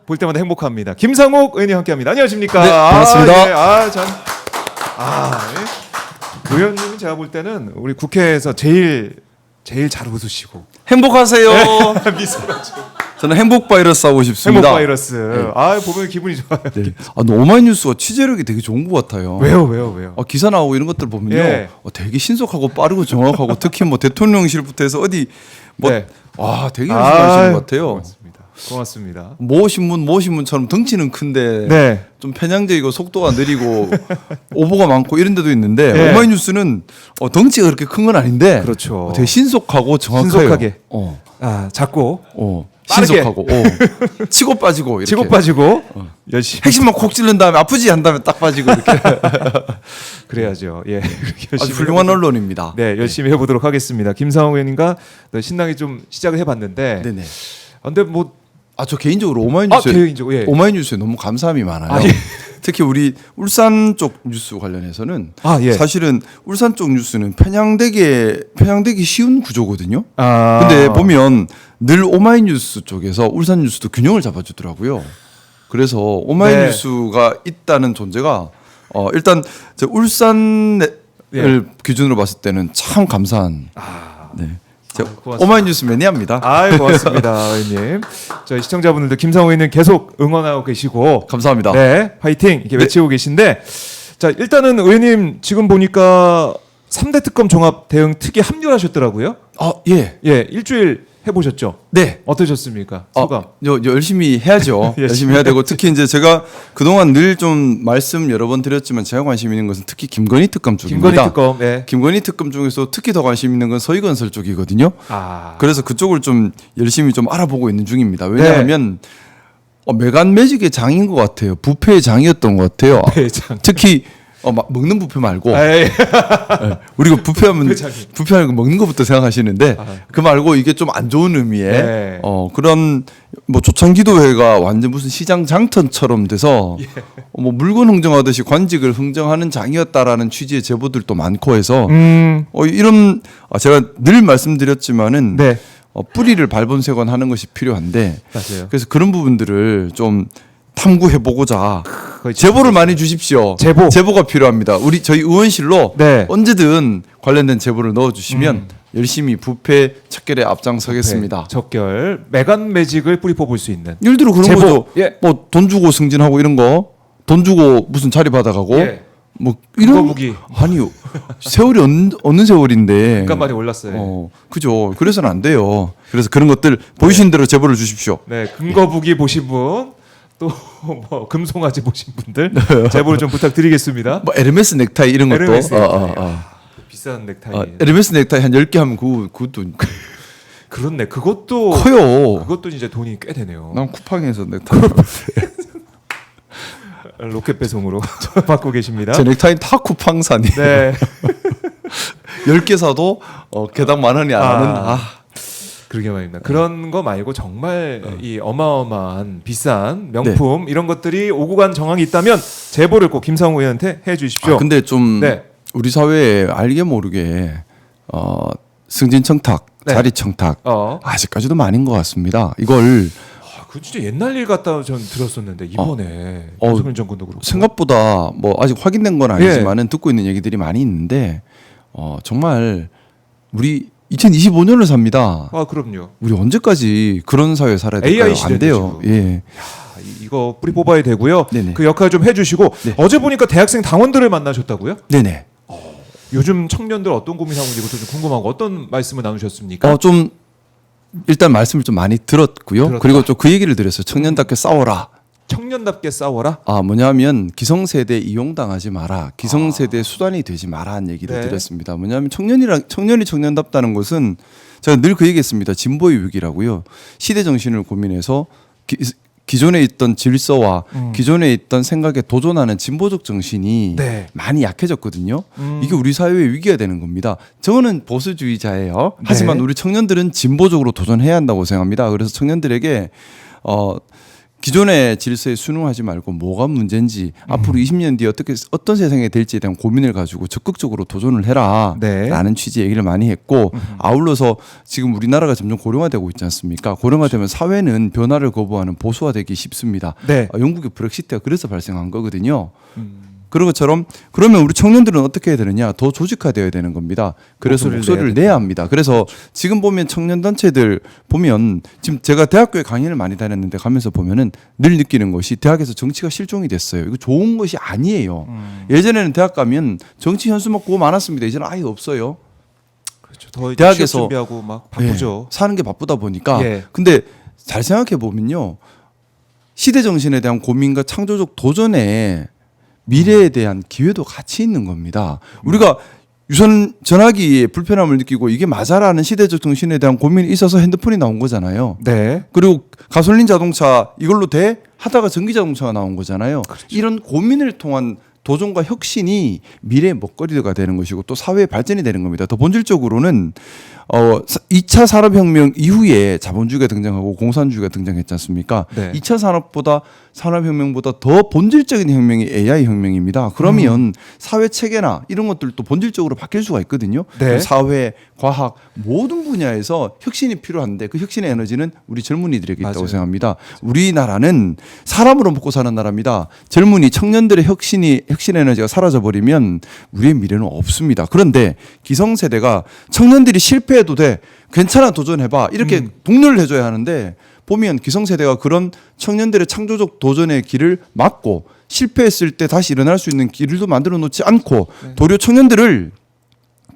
볼 때마다 행복합니다. 김상욱 의원님 함께합니다. 안녕하십니까? 네, 반갑습니다. 의원님은 제가 볼 때는 우리 국회에서 제일 잘 웃으시고 행복하세요. 미소가 지금. 저는 행복 바이러스 하고 싶습니다. 행복 바이러스. 보면 기분이 좋아요. 네. 오마이뉴스가 취재력이 되게 좋은 것 같아요. 왜요? 기사 나오고 이런 것들 보면요, 예. 되게 신속하고 빠르고 정확하고 특히 뭐 대통령실부터 해서 어디 네. 되게 열심히 하시는 것 같아요. 고맙습니다. 모 신문처럼 덩치는 큰데 네. 좀 편향적이고 속도가 느리고 오보가 많고 이런 데도 있는데 네. 오마이뉴스는 덩치가 그렇게 큰 건 아닌데 그렇죠. 되게 신속하고 정확해요. 신속하게. 어. 작고 빠르게. 신속하고 치고 빠지고 이렇게. 치고 빠지고 열심히 핵심만 콕 찔른 다음에 아프지 한 다음에 딱 빠지고 이렇게. 그래야죠. 예. 아주 훌륭한 언론입니다. 네, 열심히 해보도록 하겠습니다. 김상욱 의원님과 신나게 좀 시작을 해봤는데, 네네. 근데 뭐 저 개인적으로 오마이뉴스에 개인적으로, 예. 오마이뉴스에 너무 감사함이 많아요. 예. 특히 우리 울산 쪽 뉴스 관련해서는 예. 사실은 울산 쪽 뉴스는 편향되기 쉬운 구조거든요. 근데 근데 보면 늘 오마이뉴스 쪽에서 울산 뉴스도 균형을 잡아주더라고요. 그래서 오마이뉴스가 있다는 존재가 일단 울산을 기준으로 봤을 때는 참 감사한. 네. 오마이뉴스 매니아입니다. 고맙습니다, 의원님. 저희 시청자분들도 김상욱 의원님 계속 응원하고 계시고, 감사합니다. 네, 화이팅 이렇게 외치고 계신데, 자 일단은 의원님 지금 보니까 3대 특검 종합 대응 특위 합류하셨더라고요. 예. 일주일 해보셨죠? 네. 어떠셨습니까? 소감? 열심히 해야죠. 열심히 해야 되고 특히 이제 제가 그동안 늘 좀 말씀 여러 번 드렸지만 제가 관심 있는 것은 특히 김건희 특검 쪽입니다. 김건희 특검. 네. 김건희 특검 중에서 특히 더 관심 있는 건 서희건설 쪽이거든요. 그래서 그쪽을 좀 열심히 좀 알아보고 있는 중입니다. 왜냐하면 매간 매직의 장인 것 같아요. 부패의 장이었던 것 같아요. 특히 먹는 부패 말고 우리가 부패하면 먹는 것부터 생각하시는데 그 말고 이게 좀 안 좋은 의미의 그런 뭐 조창기도회가 완전 무슨 시장 장터처럼 돼서 뭐 물건 흥정하듯이 관직을 흥정하는 장이었다라는 취지의 제보들도 많고 해서 이런 제가 늘 말씀드렸지만은 뿌리를 발본색원하는 것이 필요한데 맞아요. 그래서 그런 부분들을 좀 탐구해보고자 제보를 많이 주십시오. 제보가 필요합니다. 저희 의원실로 언제든 관련된 제보를 넣어주시면 열심히 부패 척결에 앞장서겠습니다. 척결, 매간 매직을 뿌리 뽑을 수 있는. 예를 들어 그런 제보. 거죠. 뭐 돈 주고 승진하고 이런 거, 돈 주고 무슨 자리 받아가고 뭐 이런 무기. 아니요. 세월이 어느 세월인데. 물가 많이 올랐어요. 그죠. 그래서는 안 돼요. 그래서 그런 것들 보이신 대로 제보를 주십시오. 네, 금거북이 보신 분. 또 뭐 금송아지 보신 분들 제보를 좀 부탁드리겠습니다. 뭐 에르메스 넥타이 이런 것도 비싼 넥타이. 에르메스 넥타이 한 10개 하면 그것도 그렇네. 그것도 커요. 그것도 이제 돈이 꽤 되네요. 난 쿠팡에서 넥타이 로켓 배송으로 받고 계십니다. 제 넥타이 다 쿠팡산이에요. 네. 10개 사도 개당 10,000원이 안 하는 그러게 말입니다. 그런 거 말고 정말 이 어마어마한 비싼 명품 이런 것들이 오고 간 정황이 있다면 제보를 꼭 김상욱 의원한테 해 주십시오. 근데 좀 우리 사회에 알게 모르게 승진 청탁, 자리 청탁 아직까지도 많은 것 같습니다. 이걸 그 진짜 옛날 일 같다 전 들었었는데 이번에 윤석열 정권도 그렇고 생각보다 뭐 아직 확인된 건 아니지만은 듣고 있는 얘기들이 많이 있는데 정말 우리 2025년을 삽니다. 그럼요. 우리 언제까지 그런 사회에 살아야 될까요? AI 시대죠, 안 돼요. 예. 이거 뿌리 뽑아야 되고요. 네네. 그 역할 좀 해주시고 어제 보니까 대학생 당원들을 만나셨다고요? 네네. 요즘 청년들 어떤 고민하고 있는지 좀 궁금하고 어떤 말씀을 나누셨습니까? 좀 일단 말씀을 좀 많이 들었고요. 그리고 좀 그 얘기를 드렸어요. 청년답게 싸워라. 청년답게 싸워라? 뭐냐면 기성세대 이용당하지 마라. 기성세대 수단이 되지 마라 한 얘기를 드렸습니다. 뭐냐면 청년이 청년답다는 것은 제가 늘 그 얘기했습니다. 진보의 위기라고요. 시대 정신을 고민해서 기존에 있던 질서와 기존에 있던 생각에 도전하는 진보적 정신이 많이 약해졌거든요. 이게 우리 사회의 위기가 되는 겁니다. 저는 보수주의자예요. 하지만 우리 청년들은 진보적으로 도전해야 한다고 생각합니다. 그래서 청년들에게 기존의 질서에 순응하지 말고 뭐가 문제인지 앞으로 20년 뒤에 어떤 세상이 될지에 대한 고민을 가지고 적극적으로 도전을 해라라는 취지의 얘기를 많이 했고 아울러서 지금 우리나라가 점점 고령화되고 있지 않습니까? 고령화되면 사회는 변화를 거부하는 보수화되기 쉽습니다. 네. 영국의 브렉시트가 그래서 발생한 거거든요. 그런 것처럼 그러면 우리 청년들은 어떻게 해야 되느냐? 더 조직화되어야 되는 겁니다. 그래서 목소리를 내야 합니다. 그래서 지금 보면 청년 단체들 보면 지금 제가 대학교에 강의를 많이 다녔는데 가면서 보면은 늘 느끼는 것이 대학에서 정치가 실종이 됐어요. 이거 좋은 것이 아니에요. 예전에는 대학 가면 정치 현수막 그거 많았습니다. 이제는 아예 없어요. 그렇죠. 더 대학에서 취업 준비하고 막 바쁘죠. 사는 게 바쁘다 보니까. 예. 근데 잘 생각해 보면요. 시대 정신에 대한 고민과 창조적 도전에 미래에 대한 기회도 같이 있는 겁니다. 우리가 유선 전화기에 불편함을 느끼고 이게 맞아라는 시대적 정신에 대한 고민이 있어서 핸드폰이 나온 거잖아요. 네. 그리고 가솔린 자동차 이걸로 돼? 하다가 전기 자동차가 나온 거잖아요. 그렇죠. 이런 고민을 통한 도전과 혁신이 미래의 먹거리가 되는 것이고 또 사회의 발전이 되는 겁니다. 더 본질적으로는 2차 산업혁명 이후에 자본주의가 등장하고 공산주의가 등장했지 않습니까? 네. 2차 산업혁명보다 더 본질적인 혁명이 AI 혁명입니다. 그러면 사회 체계나 이런 것들도 본질적으로 바뀔 수가 있거든요. 네. 사회, 과학 모든 분야에서 혁신이 필요한데 그 혁신의 에너지는 우리 젊은이들에게 있다고 맞아요. 생각합니다. 우리나라는 사람으로 먹고 사는 나라입니다. 젊은이 청년들의 혁신의 에너지가 사라져 버리면 우리의 미래는 없습니다. 그런데 기성세대가 청년들이 실패해도 돼, 괜찮아, 도전해봐 이렇게 독려를 해줘야 하는데 보면 기성세대가 그런 청년들의 창조적 도전의 길을 막고 실패했을 때 다시 일어날 수 있는 길도 만들어 놓지 않고 도리어 청년들을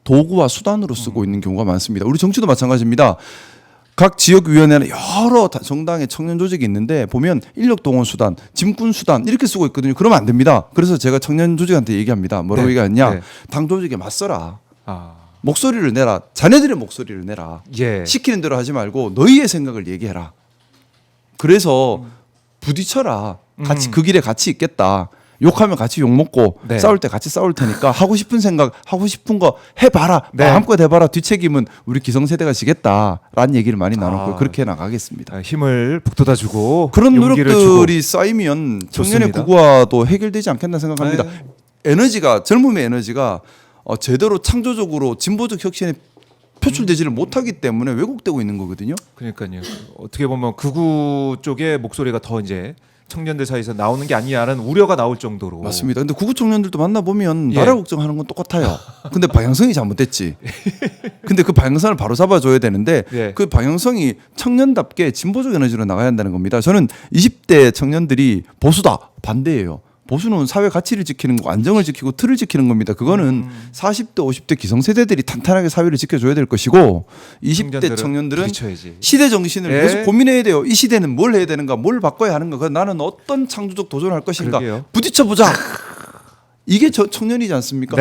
도구와 수단으로 쓰고 있는 경우가 많습니다. 우리 정치도 마찬가지입니다. 각 지역위원회는 여러 정당의 청년 조직이 있는데 보면 인력 동원 수단, 짐꾼 수단 이렇게 쓰고 있거든요. 그러면 안 됩니다. 그래서 제가 청년 조직한테 얘기합니다. 뭐라고 얘기하냐? 당 조직에 맞서라. 목소리를 내라. 자네들의 목소리를 내라. 예. 시키는 대로 하지 말고 너희의 생각을 얘기해라. 그래서 부딪혀라. 같이 그 길에 같이 있겠다. 욕하면 같이 욕 먹고 싸울 때 같이 싸울 테니까 하고 싶은 생각, 하고 싶은 거 해봐라. 마음껏 해봐라. 뒷책임은 우리 기성세대가 지겠다라는 얘기를 많이 나눴고 그렇게 나가겠습니다. 힘을 북돋아주고 그런 용기를 노력들이 주고. 쌓이면 청년의 좋습니다. 구구화도 해결되지 않겠나 생각합니다. 에너지가 젊음의 에너지가 제대로 창조적으로 진보적 혁신에 표출되지를 못하기 때문에 왜곡되고 있는 거거든요. 그러니까요. 어떻게 보면 극우 쪽의 목소리가 더 이제 청년들 사이에서 나오는 게 아니냐는 우려가 나올 정도로. 맞습니다. 근데 구구 청년들도 만나보면 나라 걱정하는 건 똑같아요. 근데 방향성이 잘못됐지. 근데 그 방향성을 바로 잡아줘야 되는데 그 방향성이 청년답게 진보적 에너지로 나가야 한다는 겁니다. 저는 20대 청년들이 보수다 반대예요. 보수는 사회 가치를 지키는 거, 안정을 지키고 틀을 지키는 겁니다. 그거는 40대, 50대 기성세대들이 탄탄하게 사회를 지켜줘야 될 것이고 20대 청년들은 부딪혀야지. 시대 정신을 계속 고민해야 돼요. 이 시대는 뭘 해야 되는가, 뭘 바꿔야 하는가, 나는 어떤 창조적 도전을 할 것인가, 부딪혀보자. 이게 청년이지 않습니까?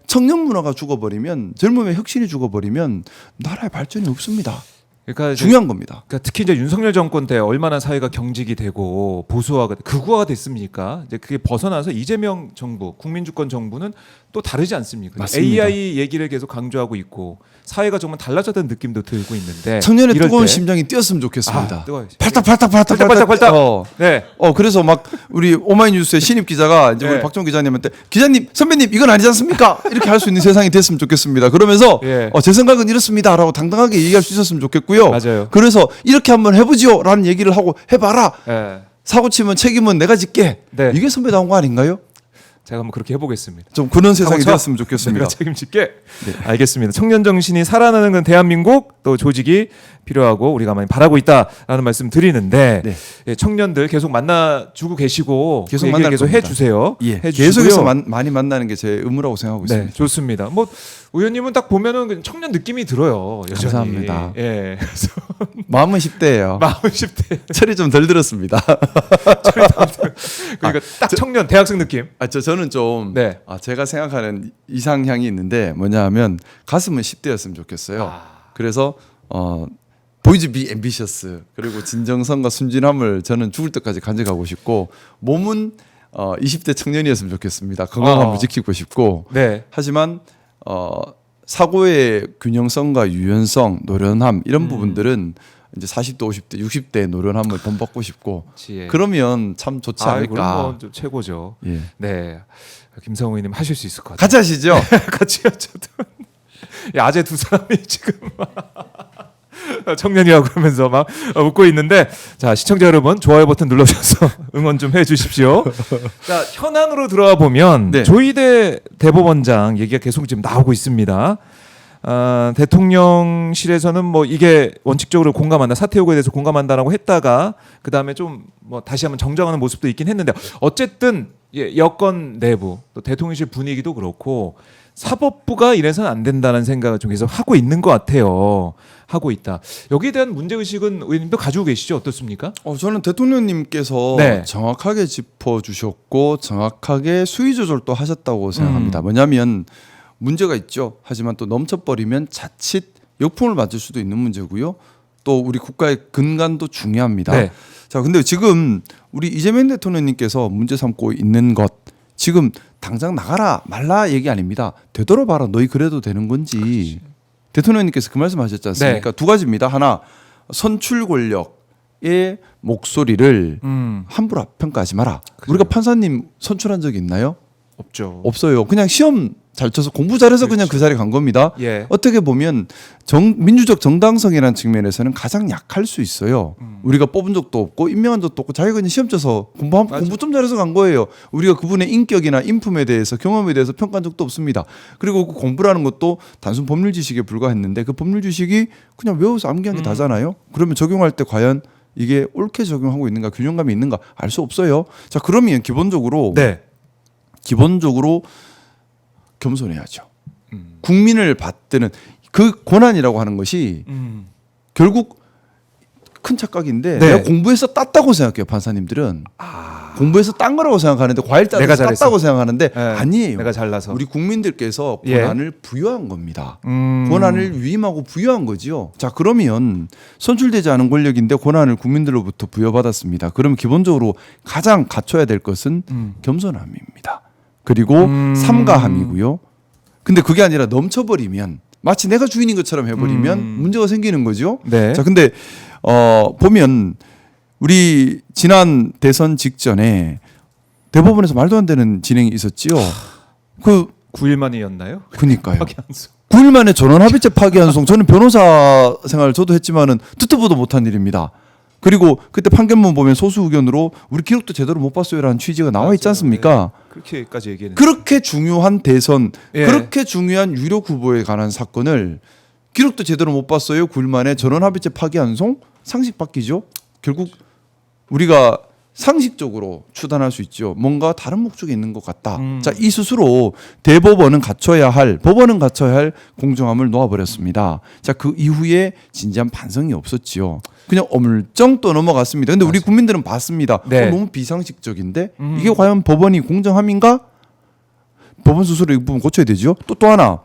청년 문화가 죽어버리면, 젊음의 혁신이 죽어버리면 나라의 발전이 없습니다. 그러니까 중요한 겁니다. 그러니까 특히 이제 윤석열 정권 때 얼마나 사회가 경직이 되고 보수화가 극우화가 됐습니까? 이제 그게 벗어나서 이재명 정부, 국민주권 정부는 또 다르지 않습니까? 맞습니다. AI 얘기를 계속 강조하고 있고 사회가 정말 달라졌다는 느낌도 들고 있는데 청년의 뜨거운 심장이 뛰었으면 좋겠습니다. 팔딱팔딱. 네. 그래서 막 우리 오마이뉴스의 신입 기자가 이제 우리 박정 기자님한테 기자님, 선배님 이건 아니지 않습니까? 이렇게 할 수 있는 세상이 됐으면 좋겠습니다. 그러면서 제 생각은 이렇습니다라고 당당하게 얘기할 수 있었으면 좋겠고요. 맞아요. 그래서 이렇게 한번 해보지요라는 얘기를 하고 해봐라. 사고 치면 책임은 내가 짓게. 이게 선배다운 거 아닌가요? 제가 한번 그렇게 해보겠습니다. 좀 그런 세상이 되었으면 좋겠습니다. 내가 책임질게. 알겠습니다. 청년 정신이 살아나는 건 대한민국 또 조직이 필요하고 우리가 많이 바라고 있다라는 말씀 드리는데 청년들 계속 만나주고 계시고 계속 그 계속 해주세요. 계속해서 많이 만나는 게 제 의무라고 생각하고 있습니다. 좋습니다. 뭐 의원님은 딱 보면은 청년 느낌이 들어요. 여전히. 감사합니다. 그래서 마음은 10대예요. 마음은 10대. 철이 좀 덜 들었습니다. 그러니까 딱 청년 대학생 느낌. 저는 좀 제가 생각하는 이상향이 있는데 뭐냐하면 가슴은 10대였으면 좋겠어요. 그래서 보이즈 비 앰비셔스 그리고 진정성과 순진함을 저는 죽을 때까지 간직하고 싶고 몸은 20대 청년이었으면 좋겠습니다. 건강함을 지키고 싶고 하지만 사고의 균형성과 유연성, 노련함 이런 부분들은 이제 40대, 50대, 60대 노련함을 본받고 싶고 예. 그러면 참 좋지 않을까. 뭐 최고죠. 예. 네, 김성우 의원님 하실 수 있을 것 같아요. 같이 하시죠. 같이 하셔도. 아재 두 사람이 지금 청년이라고 그러면서 막 웃고 있는데, 자, 시청자 여러분 좋아요 버튼 눌러주셔서 응원 좀 해주십시오. 자, 현안으로 들어와 보면 네. 조희대 대법원장 얘기가 계속 지금 나오고 있습니다. 대통령실에서는 뭐 이게 원칙적으로 공감한다, 사퇴 요구에 대해서 공감한다라고 했다가 그 다음에 좀 뭐 다시 한번 정정하는 모습도 있긴 했는데, 어쨌든 예, 여권 내부 또 대통령실 분위기도 그렇고 사법부가 이래서는 안 된다는 생각을 좀 계속 하고 있는 것 같아요. 하고 있다. 여기에 대한 문제 의식은 의원님도 가지고 계시죠? 어떻습니까? 저는 대통령님께서 네. 정확하게 짚어주셨고 정확하게 수위 조절도 하셨다고 생각합니다. 뭐냐면 문제가 있죠. 하지만 또 넘쳐버리면 자칫 역풍을 맞을 수도 있는 문제고요. 또 우리 국가의 근간도 중요합니다. 네. 자, 근데 지금 우리 이재명 대통령님께서 문제 삼고 있는 것, 지금 당장 나가라 말라 얘기 아닙니다. 되돌아봐라, 너희 그래도 되는 건지. 그렇지. 대통령님께서 그 말씀하셨지 않습니까? 네. 두 가지입니다. 하나, 선출 권력의 목소리를 함부로 평가하지 마라. 그래요. 우리가 판사님 선출한 적이 있나요? 없죠. 없어요. 그냥 시험 잘 쳐서 공부 잘해서 그냥 그 자리에 간 겁니다. 예. 어떻게 보면 민주적 정당성이라는 측면에서는 가장 약할 수 있어요. 우리가 뽑은 적도 없고 임명한 적도 없고 자기가 그냥 시험 쳐서 공부 좀 잘해서 간 거예요. 우리가 그분의 인격이나 인품에 대해서 경험에 대해서 평가한 적도 없습니다. 그리고 그 공부라는 것도 단순 법률 지식에 불과했는데 그 법률 지식이 그냥 외워서 암기한 게 다잖아요. 그러면 적용할 때 과연 이게 옳게 적용하고 있는가, 균형감이 있는가 알 수 없어요. 자, 그러면 기본적으로 겸손해야죠. 국민을 받드는 그 권한이라고 하는 것이 결국 큰 착각인데, 네. 내가 공부해서 땄다고 생각해요. 판사님들은 공부해서 딴 거라고 생각하는데, 과일 내가 따서 잘했어. 땄다고 생각하는데 네. 아니에요. 내가 잘나서. 우리 국민들께서 예. 권한을 부여한 겁니다. 권한을 위임하고 부여한 거지요. 자, 그러면 선출되지 않은 권력인데 권한을 국민들로부터 부여받았습니다. 그러면 기본적으로 가장 갖춰야 될 것은 겸손함입니다. 그리고 삼가함이고요. 근데 그게 아니라 넘쳐버리면, 마치 내가 주인인 것처럼 해버리면 문제가 생기는 거죠. 네. 자, 근데 보면 우리 지난 대선 직전에 대법원에서 말도 안 되는 진행이 있었지요. 9일 만이었나요? 그니까요. 박연수. 9일 만에 전원합의체 파기환송. 저는 변호사 생활을 저도 했지만은 듣도 보도 못한 일입니다. 그리고 그때 판결문 보면 소수 의견으로 우리 기록도 제대로 못 봤어요라는 취지가 나와 있지 않습니까? 네. 그렇게까지 얘기했는데. 그렇게 중요한 대선, 예. 그렇게 중요한 유력 후보에 관한 사건을 기록도 제대로 못 봤어요. 9일 만에 전원합의체 파기환송, 상식 바뀌죠. 결국 우리가 상식적으로 추단할 수 있죠. 뭔가 다른 목적이 있는 것 같다. 자, 이 스스로 법원은 갖춰야 할 공정함을 놓아버렸습니다. 자, 그 이후에 진지한 반성이 없었지요. 그냥 어물쩡 또 넘어갔습니다. 근데 우리 국민들은 봤습니다. 네. 너무 비상식적인데 이게 과연 법원이 공정함인가? 법원 스스로 이 부분 고쳐야 되죠. 또 하나,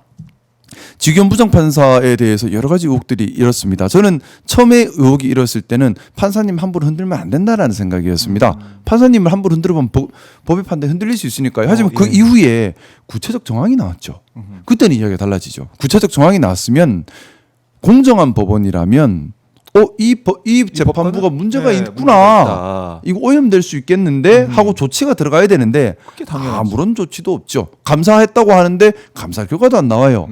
직위원 부장판사에 대해서 여러 가지 의혹들이 일었습니다. 저는 처음에 의혹이 일었을 때는 판사님 함부로 흔들면 안 된다라는 생각이었습니다. 판사님을 함부로 흔들면 법의 판단이 흔들릴 수 있으니까요. 하지만 그 예. 이후에 구체적 정황이 나왔죠. 그때는 이야기가 달라지죠. 구체적 정황이 나왔으면 공정한 법원이라면 이 재판부가 문제가 네, 있구나. 문제가 있다. 이거 오염될 수 있겠는데 하고 조치가 들어가야 되는데 그게 당연하죠. 아무런 조치도 없죠. 감사했다고 하는데 감사 결과도 안 나와요.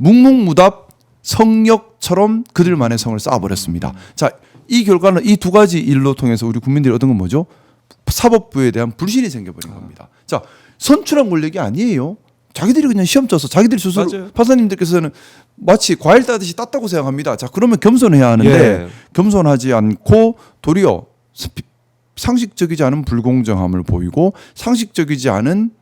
묵묵무답 성역처럼 그들만의 성을 쌓아버렸습니다. 자, 이 결과는 이 두 가지 일로 통해서 우리 국민들이 얻은 건 뭐죠? 사법부에 대한 불신이 생겨버린 겁니다. 자, 선출한 권력이 아니에요. 자기들이 그냥 시험 쳐서 자기들이 스스로, 맞아요. 판사님들께서는 마치 과일 따듯이 땄다고 생각합니다. 자, 그러면 겸손해야 하는데 예. 겸손하지 않고 도리어 상식적이지 않은 불공정함을 보이고 상식적이지 않은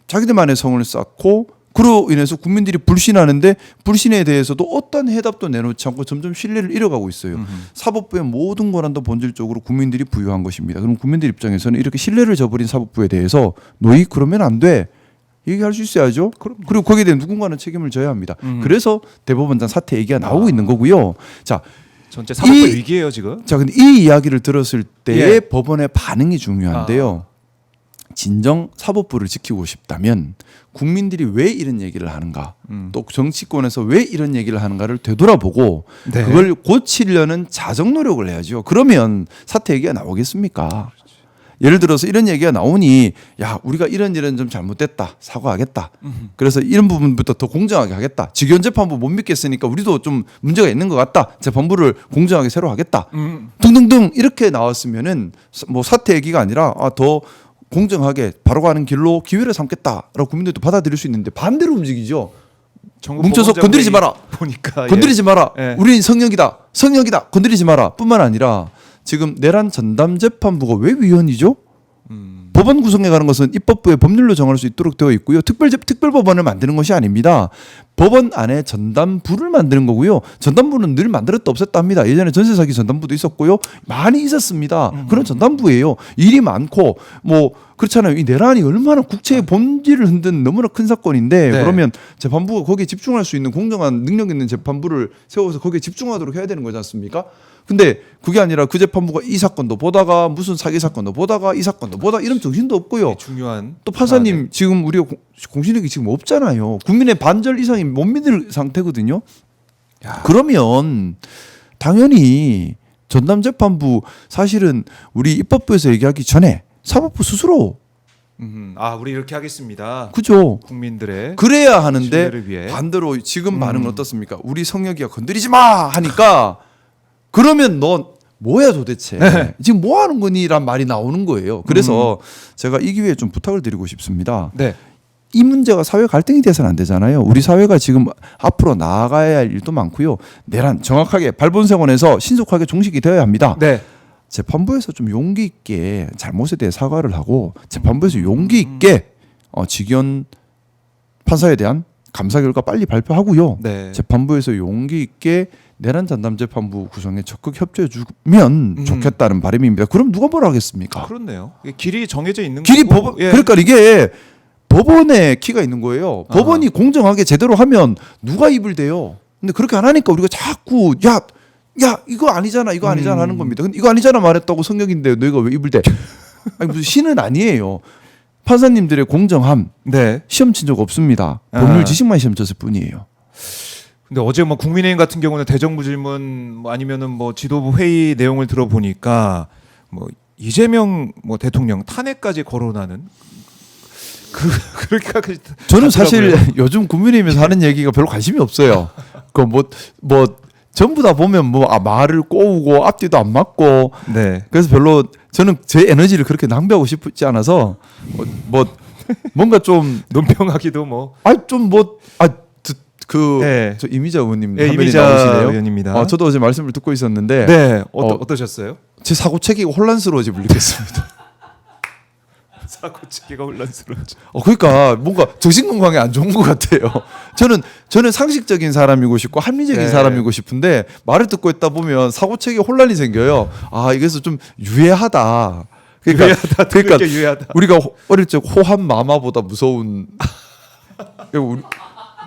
자기들만의 성을 쌓고, 그로 인해서 국민들이 불신하는데 불신에 대해서도 어떤 해답도 내놓지 않고 점점 신뢰를 잃어가고 있어요. 사법부의 모든 권한도 본질적으로 국민들이 부여한 것입니다. 그럼 국민들 입장에서는 이렇게 신뢰를 저버린 사법부에 대해서 너희 그러면 안 돼, 얘기할 수 있어야죠. 그리고 거기에 대해 누군가는 책임을 져야 합니다. 그래서 대법원장 사퇴 얘기가 나오고 있는 거고요. 자, 전체 사법부 위기예요 지금. 자, 근데 이 이야기를 들었을 때의 예. 법원의 반응이 중요한데요. 진정 사법부를 지키고 싶다면 국민들이 왜 이런 얘기를 하는가, 또 정치권에서 왜 이런 얘기를 하는가를 되돌아보고 네. 그걸 고치려는 자정 노력을 해야죠. 그러면 사퇴 얘기가 나오겠습니까? 예를 들어서 이런 얘기가 나오니 야 우리가 이런 좀 잘못됐다 사과하겠다. 그래서 이런 부분부터 더 공정하게 하겠다. 직원 재판부 못 믿겠으니까 우리도 좀 문제가 있는 것 같다. 재판부를 공정하게 새로 하겠다. 등등등 이렇게 나왔으면은 뭐 사퇴 얘기가 아니라 더 공정하게 바로 가는 길로 기회를 삼겠다라고 국민들도 받아들일 수 있는데 반대로 움직이죠. 뭉쳐서 건드리지 마라. 보니까 건드리지 마라. 예. 우린 성역이다. 건드리지 마라. 뿐만 아니라 지금 내란 전담 재판부가 왜 위헌이죠? 법원 구성에 가는 것은 입법부의 법률로 정할 수 있도록 되어 있고요. 특별법원을 만드는 것이 아닙니다. 법원 안에 전담부를 만드는 거고요. 전담부는 늘 만들었다 없었다 합니다. 예전에 전세 사기 전담부도 있었고요. 많이 있었습니다. 그런 전담부예요. 일이 많고 뭐 그렇잖아요. 이 내란이 얼마나 국채의 본질을 흔든 너무나 큰 사건인데 네. 그러면 재판부가 거기에 집중할 수 있는 공정한 능력 있는 재판부를 세워서 거기에 집중하도록 해야 되는 거지 않습니까? 근데 그게 아니라 그 재판부가 이 사건도 보다가 무슨 사기 사건도 보다가 이 사건도 보다 이런 정신도 없고요. 중요한 또 판사님 지금 우리가 공신력이 지금 없잖아요. 국민의 반절 이상이 못 믿을 상태거든요. 그러면 당연히 전담재판부 사실은 우리 입법부에서 얘기하기 전에 사법부 스스로 우리 이렇게 하겠습니다. 그죠. 국민들의 그래야 하는데 신뢰를 위해. 반대로 지금 반응은 어떻습니까? 우리 성혁이가 건드리지 마 하니까 그러면 넌 뭐야 도대체 지금 뭐 하는 거니란 말이 나오는 거예요. 그래서 제가 이 기회에 좀 부탁을 드리고 싶습니다. 네. 이 문제가 사회 갈등이 돼서는 안 되잖아요. 우리 사회가 지금 앞으로 나아가야 할 일도 많고요. 내란 정확하게 발본색원에서 신속하게 종식이 되어야 합니다. 네. 재판부에서 좀 용기 있게 잘못에 대해 사과를 하고 재판부에서 용기 있게 직연 판사에 대한 감사 결과 빨리 발표하고요. 네. 재판부에서 용기 있게 내란 전담 재판부 구성에 적극 협조해 주면 좋겠다는 바람입니다. 그럼 누가 뭐라 하겠습니까? 그렇네요. 이게 길이 정해져 있는 길이 거고. 법원 예. 그러니까 이게 법원의 키가 있는 거예요. 법원이 공정하게 제대로 하면 누가 입을 대요. 근데 그렇게 안 하니까 우리가 자꾸 야 이거 아니잖아 이거 아니잖아 하는 겁니다. 근데 이거 아니잖아 말했다고 성격인데 너희가 왜 입을 대? 아니 무슨 신은 아니에요. 판사님들의 공정함 네. 시험 친 적 없습니다. 법률 지식만 시험 쳤을 뿐이에요. 근데 어제 뭐 국민의힘 같은 경우는 대정부 질문 뭐 아니면은 뭐 지도부 회의 내용을 들어보니까 뭐 이재명 뭐 대통령 탄핵까지 거론하는 그렇게까지 저는 사실 요즘 국민의힘에서 하는 얘기가 별로 관심이 없어요. 그 뭐 전부 다 보면 뭐 말을 꼬우고 앞뒤도 안 맞고 네. 그래서 별로 저는 제 에너지를 그렇게 낭비하고 싶지 않아서 뭔가 좀 논평하기도 뭐 네. 저 이미자 의원님 네, 화면이 이미자 나오시네요. 의원입니다. 저도 어제 말씀을 듣고 있었는데 네. 어떠셨어요? 제 사고체계가 혼란스러워지 불리겠습니다. 사고치기가 혼란스러워져. 그러니까 뭔가 정신 건강에 안 좋은 것 같아요. 저는 상식적인 사람이고 싶고 합리적인 네. 사람이고 싶은데 말을 듣고 있다 보면 사고체계 혼란이 생겨요. 이게서 좀 유해하다. 그러니까 유해하다. 우리가 어릴 적 호환 마마보다 무서운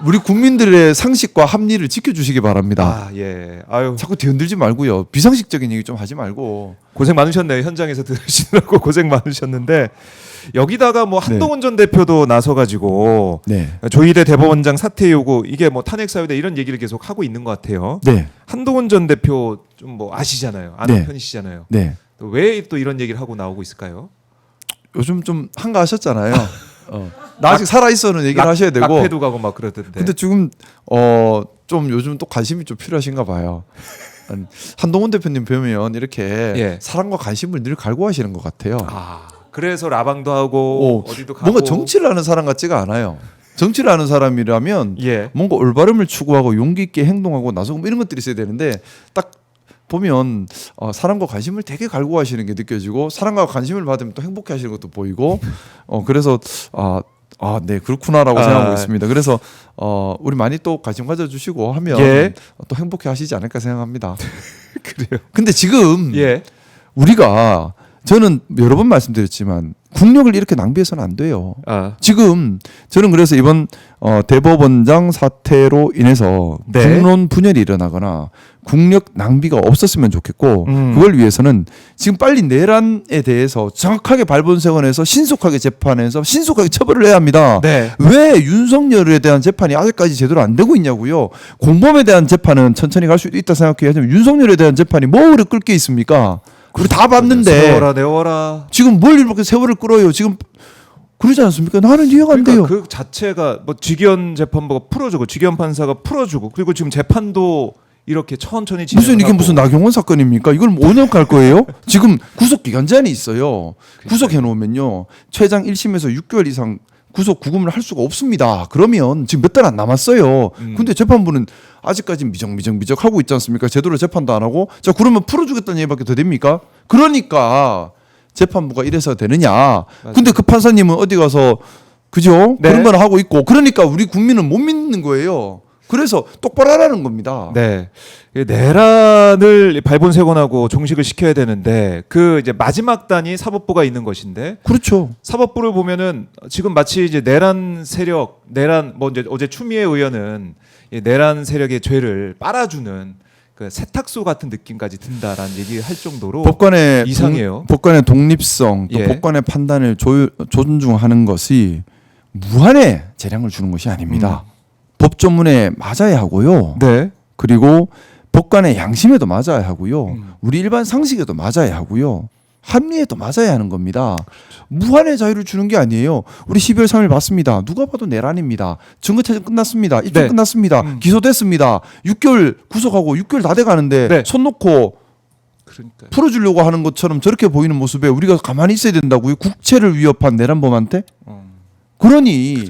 우리 국민들의 상식과 합리를 지켜주시기 바랍니다. 예. 아유. 자꾸 뒤흔들지 말고요. 비상식적인 얘기 좀 하지 말고. 고생 많으셨네요. 현장에서 들으시느라고 고생 많으셨는데 여기다가 뭐 한동훈 전 대표도 나서가지고 네. 조희대 대법원장 사퇴 요구 이게 뭐 탄핵 사유다 이런 얘기를 계속 하고 있는 것 같아요. 네. 한동훈 전 대표 좀 뭐 아시잖아요. 아는 네. 편이시잖아요. 네. 왜 또 이런 얘기를 하고 나오고 있을까요? 요즘 좀 한가하셨잖아요. 나 아직 살아 있어는 얘기를 하셔야 되고. 낙패도 가고 막 그러던데. 근데 지금 좀 요즘 또 관심이 좀 필요하신가 봐요. 한동훈 대표님 보면 이렇게 예. 사랑과 관심을 늘 갈구하시는 것 같아요. 그래서 라방도 하고 어디도 가고 뭔가 정치를 하는 사람 같지가 않아요. 정치를 하는 사람이라면 예. 뭔가 올바름을 추구하고 용기 있게 행동하고 나서고 뭐 이런 것들이 있어야 되는데 딱 보면 사랑과 관심을 되게 갈구하시는 게 느껴지고 사랑과 관심을 받으면 또 행복해하시는 것도 보이고 그래서 네 그렇구나라고 생각하고 있습니다. 그래서 우리 많이 또 관심 가져주시고 하면 예. 또 행복해하시지 않을까 생각합니다. 그래요. 근데 지금 예. 우리가 저는 여러 번 말씀드렸지만 국력을 이렇게 낭비해서는 안 돼요. 아. 지금 저는 그래서 이번 대법원장 사태로 인해서 네. 국론 분열이 일어나거나 국력 낭비가 없었으면 좋겠고 그걸 위해서는 지금 빨리 내란에 대해서 정확하게 발본색원해서 신속하게 재판해서 신속하게 처벌을 해야 합니다. 네. 왜 윤석열에 대한 재판이 아직까지 제대로 안 되고 있냐고요. 공범에 대한 재판은 천천히 갈 수 있다 생각해요. 하지만 윤석열에 대한 재판이 뭐 오래 끌 게 있습니까? 우리 다 봤는데 세워라 내워라. 지금 뭘 이렇게 세월을 끌어요. 지금 그러지 않습니까? 나는 이해가 안 돼요. 그 자체가 뭐 직위원 재판부가 풀어주고 직위원 판사가 풀어주고 그리고 지금 재판도 이렇게 천천히 진행하고. 무슨 이게 무슨 나경원 사건입니까? 이걸 5년 갈 거예요? 지금 구속 기간 제한이 있어요. 구속해 놓으면요. 최장 1심에서 6개월 이상 구속 구금을 할 수가 없습니다. 그러면 지금 몇 달 안 남았어요. 근데 재판부는 아직까지 미적 하고 있지 않습니까? 제대로 재판도 안 하고. 자, 그러면 풀어주겠다는 얘기밖에 더 됩니까? 그러니까 재판부가 이래서 되느냐. 맞아요. 근데 그 판사님은 어디 가서 그죠? 네. 그런 걸 하고 있고. 그러니까 우리 국민은 못 믿는 거예요. 그래서 똑바로 하라는 겁니다. 네. 내란을 발본색원하고 종식을 시켜야 되는데 그 이제 마지막 단이 사법부가 있는 것인데 그렇죠. 사법부를 보면은 지금 마치 이제 내란 세력, 내란 뭐 이제 어제 추미애 의원은 이 내란 세력의 죄를 빨아주는 그 세탁소 같은 느낌까지 든다라는 얘기를 할 정도로 법관의 이상해요. 법관의 독립성 또 예. 법관의 판단을 존중하는 것이 무한의 재량을 주는 것이 아닙니다. 법조문에 맞아야 하고요. 네. 그리고 법관의 양심에도 맞아야 하고요. 우리 일반 상식에도 맞아야 하고요. 합리에도 맞아야 하는 겁니다. 무한의 자유를 주는 게 아니에요. 우리 12월 3일 봤습니다. 누가 봐도 내란입니다. 증거체증 끝났습니다. 입증 네. 끝났습니다. 기소됐습니다. 6개월 구속하고 6개월 다 돼가는데 네. 손 놓고 그러니까 풀어주려고 하는 것처럼 저렇게 보이는 모습에 우리가 가만히 있어야 된다고요? 국채를 위협한 내란범한테? 그러니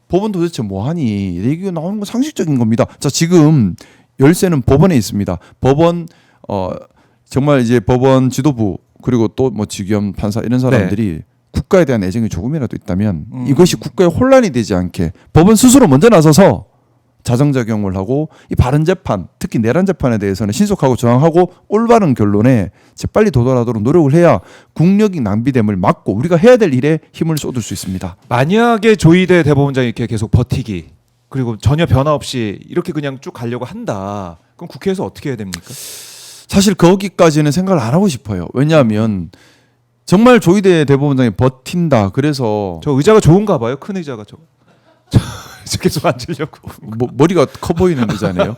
법원 도대체 뭐하니? 얘기가 나오는 건 상식적인 겁니다. 자, 지금 열쇠는 법원에 있습니다. 법원 정말 이제 법원 지도부 그리고 또 뭐 직위원 판사 이런 사람들이 국가에 대한 애정이 조금이라도 있다면 이것이 국가에 혼란이 되지 않게 법원 스스로 먼저 나서서 자정작용을 하고 이 바른 재판, 특히 내란 재판에 대해서는 신속하고 저항하고 올바른 결론에 빨리 도달하도록 노력을 해야 국력이 낭비됨을 막고 우리가 해야 될 일에 힘을 쏟을 수 있습니다. 만약에 조희대 대법원장이 이렇게 계속 버티기 그리고 전혀 변화 없이 이렇게 그냥 쭉 가려고 한다. 그럼 국회에서 어떻게 해야 됩니까? 사실 거기까지는 생각을 안 하고 싶어요. 왜냐하면 정말 조희대 대법원장이 버틴다. 그래서 저 의자가 좋은가 봐요. 큰 의자가 저 계속 앉으려고. 머리가 커 보이는 의자네요.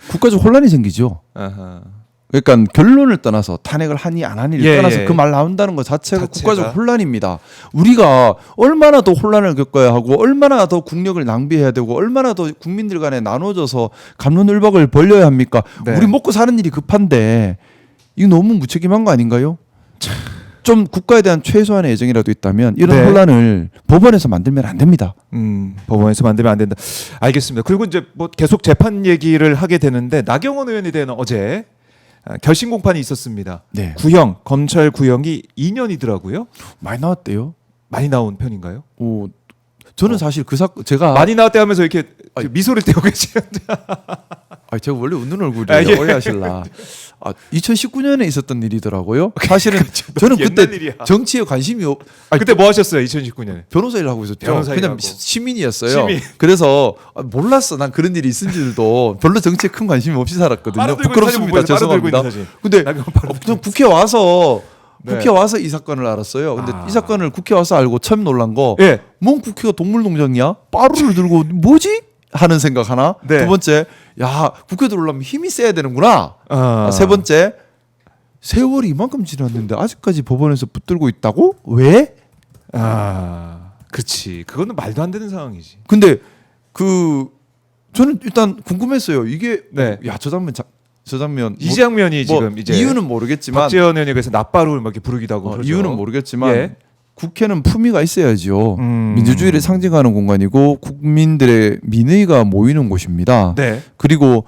국가적 혼란이 생기죠. 아하. 그러니까 결론을 떠나서 탄핵을 하니 안 하니를 예, 떠나서 예. 그 말 나온다는 것 자체가 국가적 혼란입니다. 우리가 얼마나 더 혼란을 겪어야 하고 얼마나 더 국력을 낭비해야 되고 얼마나 더 국민들 간에 나눠져서 갑론을박을 벌려야 합니까? 네. 우리 먹고 사는 일이 급한데 이거 너무 무책임한 거 아닌가요? 좀 국가에 대한 최소한의 애정이라도 있다면 이런 네. 혼란을 법원에서 만들면 안 됩니다. 법원에서 만들면 안 된다. 알겠습니다. 그리고 이제 뭐 계속 재판 얘기를 하게 되는데 나경원 의원에 대한 어제 결심 공판이 있었습니다. 네. 구형 검찰 구형이 2년이더라고요. 많이 나왔대요. 많이 나온 편인가요? 저는 사실 그 사건 제가 많이 나왔대 하면서 이렇게 미소를 떼고 계시는데. 제가 원래 웃는 얼굴이에요. 아, 예. 오해하실라. 2019년에 있었던 일이더라고요. 사실은 저는 옛날 그때 일이야. 정치에 관심이 그때 뭐 하셨어요? 2019년에? 변호사 일을 하고 있었죠. 변호사 그냥 일하고. 시민이었어요. 시민. 그래서 몰랐어. 난 그런 일이 있은 줄도 별로 정치에 큰 관심이 없이 살았거든요. 빨아 들고 있는 부끄럽습니다. 사진 못 보여요. 빨아 들고 죄송합니다. 있는 사진. 근데 나경원 빨아 들고 전 국회 와서 네. 국회 와서 이 사건을 알았어요. 근데 이 사건을 국회 와서 알고 처음 놀란 거, 예. 뭔 국회가 동물농장이야? 빠루를 들고 뭐지? 하는 생각 하나. 네. 두 번째, 야 국회 들어오려면 힘이 세야 되는구나. 아. 세 번째, 세월이 이만큼 지났는데 아직까지 법원에서 붙들고 있다고? 왜? 그렇지. 그거는 말도 안 되는 상황이지. 근데 저는 일단 궁금했어요. 이게 네. 저 장면 이 장면이 뭐 지금 이제 이유는 모르겠지만 박재현 의원에 대해서 낫바루를 막 이렇게 부르기도 하고 그러죠. 이유는 모르겠지만 예. 국회는 품위가 있어야죠. 민주주의를 상징하는 공간이고 국민들의 민의가 모이는 곳입니다. 네. 그리고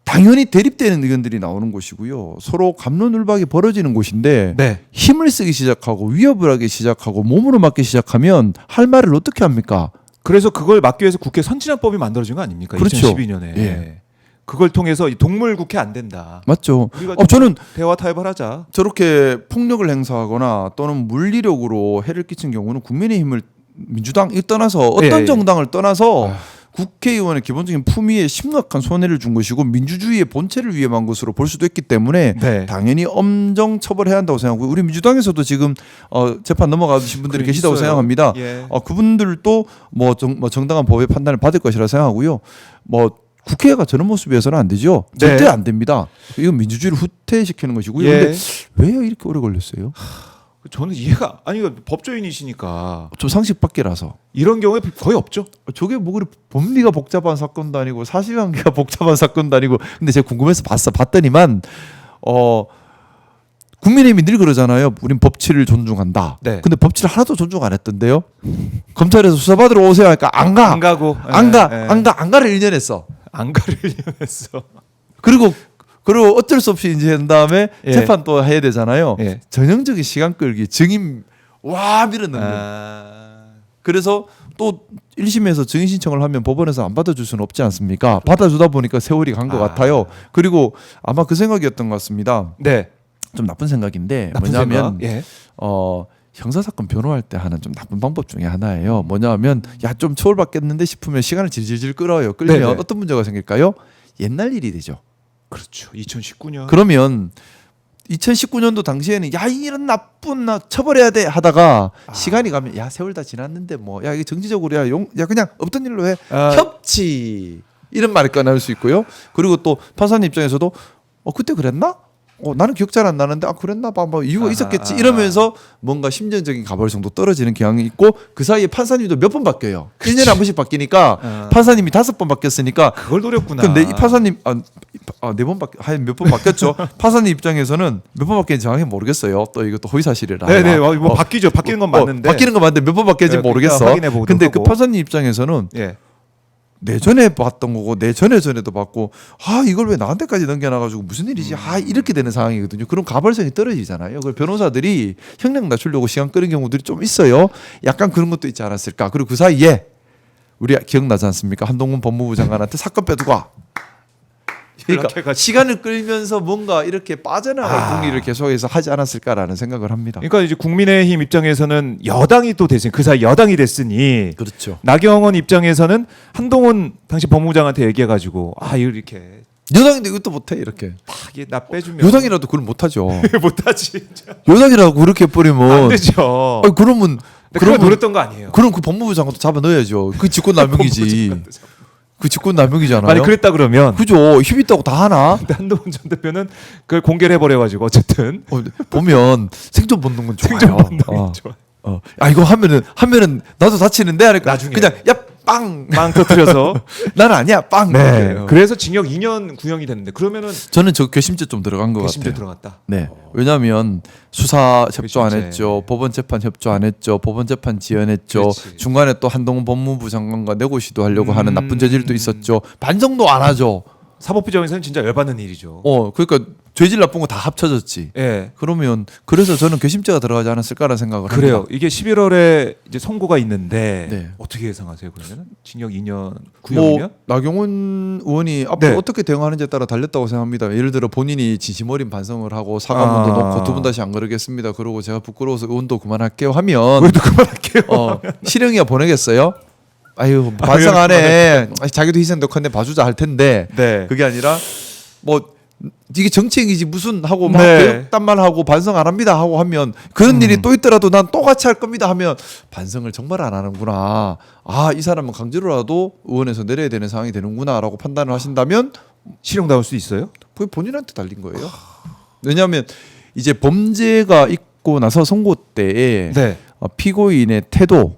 당연히 대립되는 의견들이 나오는 곳이고요. 서로 갑론을박이 벌어지는 곳인데 네. 힘을 쓰기 시작하고 위협을 하기 시작하고 몸으로 맞기 시작하면 할 말을 어떻게 합니까? 그래서 그걸 막기 위해서 국회 선진화법이 만들어진 거 아닙니까? 그렇죠. 2012년에. 예. 그걸 통해서 이 동물 국회 안 된다. 맞죠. 우리가 좀 저는 대화 타협을 하자. 저렇게 폭력을 행사하거나 또는 물리력으로 해를 끼친 경우는 국민의힘을 민주당 이 떠나서 어떤 예. 정당을 떠나서 국회의원의 기본적인 품위에 심각한 손해를 준 것이고 민주주의의 본체를 위험한 것으로 볼 수도 있기 때문에 네. 당연히 엄정 처벌해야 한다고 생각하고 우리 민주당에서도 지금 재판 넘어가신 분들이 그래, 계시다고 있어요. 생각합니다. 예. 그분들도 뭐 정당한 법의 판단을 받을 것이라 생각하고요. 뭐 국회가 저런 모습이어서는 안 되죠. 절대 네. 안 됩니다. 이건 민주주의를 후퇴시키는 것이고요. 예. 근데 왜 이렇게 오래 걸렸어요? 저는 이해가 아니 법조인이시니까 좀 상식 밖이라서. 이런 경우에 거의 없죠. 저게 뭐 그래 법리가 복잡한 사건도 아니고 사실관계가 복잡한 사건도 아니고 근데 제가 궁금해서 봤더니만 국민의힘이 늘 그러잖아요. 우린 법치를 존중한다. 네. 근데 법치를 하나도 존중 안 했던데요. 검찰에서 수사받으러 오세요 하니까 안 가. 안 가고 안 가. 예, 예. 안 가. 안 가를 1년 했어. 안 가를 이용했어. 그리고 어쩔 수 없이 이제 한 다음에 예. 재판 또 해야 되잖아요. 예. 전형적인 시간 끌기, 증인 와 밀었는데. 그래서 또 1심에서 증인 신청을 하면 법원에서 안 받아줄 수는 없지 않습니까? 받아주다 보니까 세월이 간 것 같아요. 그리고 아마 그 생각이었던 것 같습니다. 네. 좀 나쁜 생각인데 나쁜 뭐냐면 생각? 예. 형사사건 변호할 때 하는 좀 나쁜 방법 중에 하나예요. 뭐냐면 야 좀 처벌받겠는데 싶으면 시간을 질질질 끌어요. 끌면 네네. 어떤 문제가 생길까요? 옛날 일이 되죠. 그렇죠. 2019년. 그러면 2019년도 당시에는 야 이런 나쁜 처벌해야 돼 하다가 시간이 가면 야 세월 다 지났는데 뭐 야 이게 정치적으로 야 그냥 없던 일로 해 협치 이런 말이 꺼낼 수 있고요. 그리고 또 판사님 입장에서도 그때 그랬나? 나는 기억 잘 안 나는데 그랬나 봐. 뭐 이유가 있었겠지 이러면서 뭔가 심정적인 가벌성도 떨어지는 경향이 있고 그 사이에 판사님도 몇 번 바뀌어요. 1년에 한 번씩 바뀌니까 판사님이 5번 바뀌었으니까 그걸 노렸구나. 근데 이 판사님 4번 몇 번 바뀌었죠. 판사님 입장에서는 몇 번 바뀌는지 정확히 모르겠어요. 또 이것도 허위 사실이라. 네네. 뭐 바뀌죠. 바뀌는 건 맞는데. 바뀌는 건 맞는데 몇 번 바뀌는지 네, 모르겠어. 그러니까 확인해보기도 근데 하고. 그 판사님 입장에서는 예. 내전에 봤던 거고 내전에도 봤고 이걸 왜 나한테까지 넘겨놔가지고 무슨 일이지 이렇게 되는 상황이거든요. 그럼 가벌성이 떨어지잖아요. 그 변호사들이 형량 낮추려고 시간 끄는 경우들이 좀 있어요. 약간 그런 것도 있지 않았을까. 그리고 그 사이에 우리 기억나지 않습니까? 한동훈 법무부 장관한테 사건 빼두고 와. 그러니까 연락해가지고. 시간을 끌면서 뭔가 이렇게 빠져나갈 분위기를 계속해서 하지 않았을까라는 생각을 합니다. 그러니까 이제 국민의힘 입장에서는 여당이 또 됐으니 그 사이 여당이 됐으니 그렇죠. 나경원 입장에서는 한동훈 당시 법무부장한테 얘기해가지고 이렇게 여당인데 이것도 못해 이렇게. 나 빼주면 여당이라도 그걸 못하죠. 못하지. 여당이라고 그렇게 뿌리면 안 되죠. 그러면 그러면 노렸던 거 아니에요. 그럼 그 법무부 장관도 잡아 넣어야죠. 그 직권남용이지. 그 직권남용이잖아요. 아니 그랬다 그러면 그죠. 힘 있다고 다 하나? 근데 한동훈 전 대표는 그걸 공개를 해버려가지고 어쨌든 보면 생존 본능은 좋아요. 생존 본능이 좋아. 이거 하면은 나도 다치는데 하니까 나중에. 그냥 빵 터뜨려서 나는 아니야 빵. 네. 이렇게. 그래서 징역 2년 구형이 됐는데 그러면은 저는 저 괘씸죄 좀 들어간 것 괘씸죄 같아요. 들어갔다. 네. 왜냐하면 수사 협조 안 괘씸죄. 했죠. 법원 재판 협조 안 했죠. 법원 재판 지연했죠. 그렇지. 중간에 또 한동훈 법무부 장관과 내고시도 하려고 하는 나쁜 저질도 있었죠. 반성도 안 하죠. 사법부장에서는 진짜 열받는 일이죠. 그러니까 죄질 나쁜 거 다 합쳐졌지. 예. 그러면 그래서 저는 괘씸죄가 들어가지 않았을까라는 생각을 그래요. 합니다. 이게 11월에 이제 선고가 있는데 네. 어떻게 예상하세요? 그러면 징역 2년 구형이면? 나경원 의원이 앞으로 네. 어떻게 대응하는지에 따라 달렸다고 생각합니다. 예를 들어 본인이 진심 어린 반성을 하고 사과문도 넣고 2번 다시 안 그러겠습니다. 그러고 제가 부끄러워서 의원도 그만할게요 하면 우리도 그만할게요. 실형이야 보내겠어요? 아유 반성 안 해. 자기도 희생도 컨대 봐주자 할 텐데 네. 그게 아니라 뭐 이게 정책이지 무슨 하고 막 네. 개혁단만 하고 반성 안 합니다 하고 하면 그런 일이 또 있더라도 난 똑같이 할 겁니다 하면 반성을 정말 안 하는구나. 이 사람은 강제로라도 의원에서 내려야 되는 상황이 되는구나라고 판단을 하신다면 실형 나올 수 있어요? 그게 본인한테 달린 거예요. 왜냐하면 이제 범죄가 있고 나서 선고 때에 네. 피고인의 태도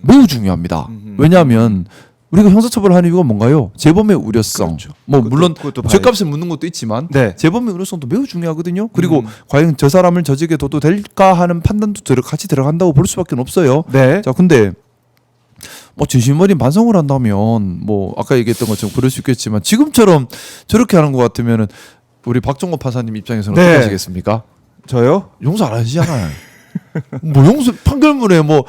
매우 중요합니다. 왜냐하면 우리가 형사처벌하는 이유가 뭔가요? 재범의 우려성. 그렇죠. 뭐 물론 그것도 죄값을 묻는 것도 있지만 네. 재범의 우려성도 매우 중요하거든요. 그리고 과연 저 사람을 저직에 둬도 될까 하는 판단도 같이 들어간다고 볼 수밖에 없어요. 네. 자, 근데 뭐 진심 어린 반성을 한다면 뭐 아까 얘기했던 것처럼 그럴 수 있겠지만 지금처럼 저렇게 하는 것 같으면은 우리 박종호 판사님 입장에서는 네. 어떻게 하시겠습니까? 저요? 용서 안 하시잖아요. 뭐 용서 판결문에 뭐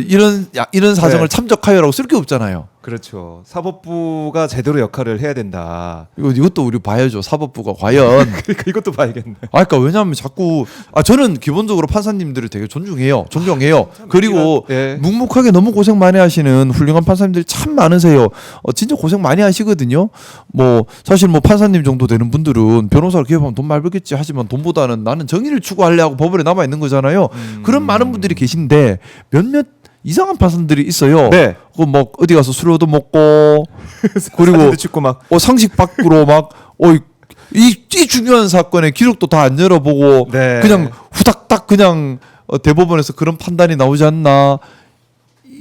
이런 사정을 네. 참작하여라고 쓸 게 없잖아요. 그렇죠. 사법부가 제대로 역할을 해야 된다. 이것도 우리 봐야죠. 사법부가 과연. 그러니까 이것도 봐야겠네. 그러니까 왜냐하면 자꾸 저는 기본적으로 판사님들을 되게 존중해요. 그리고 예. 묵묵하게 너무 고생 많이 하시는 훌륭한 판사님들이 참 많으세요. 진짜 고생 많이 하시거든요. 뭐 사실 뭐 판사님 정도 되는 분들은 변호사를 기업하면 돈 많이 벌겠지 하지만 돈보다는 나는 정의를 추구하려 하고 법원에 남아 있는 거잖아요. 그런 많은 분들이 계신데 몇몇 이상한 판사들이 있어요. 네. 뭐 어디 가서 술 얻어 먹고 그리고 사진도 찍고 막 상식 밖으로 막 이 중요한 사건의 기록도 다 안 열어보고 네. 그냥 후닥닥 그냥 대법원에서 그런 판단이 나오지 않나.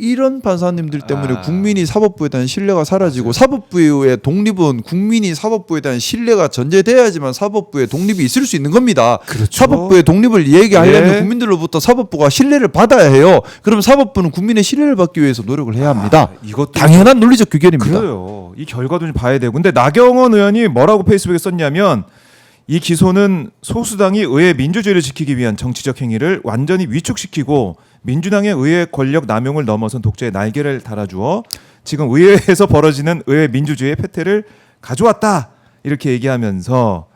이런 판사님들 때문에 국민이 사법부에 대한 신뢰가 사라지고 사법부의 독립은 국민이 사법부에 대한 신뢰가 전제돼야지만 사법부의 독립이 있을 수 있는 겁니다. 그렇죠. 사법부의 독립을 얘기하려면 예. 국민들로부터 사법부가 신뢰를 받아야 해요. 그럼 사법부는 국민의 신뢰를 받기 위해서 노력을 해야 합니다. 이것도 당연한 논리적 규견입니다. 그래요. 이 결과도 좀 봐야 되고. 근데 나경원 의원이 뭐라고 페이스북에 썼냐면 이 기소는 소수당이 의회 민주주의를 지키기 위한 정치적 행위를 완전히 위축시키고 민주당의 의회 권력 남용을 넘어선 독재의 날개를 달아주어 지금 의회에서 벌어지는 의회 민주주의의 패퇴를 가져왔다. 이렇게 얘기하면서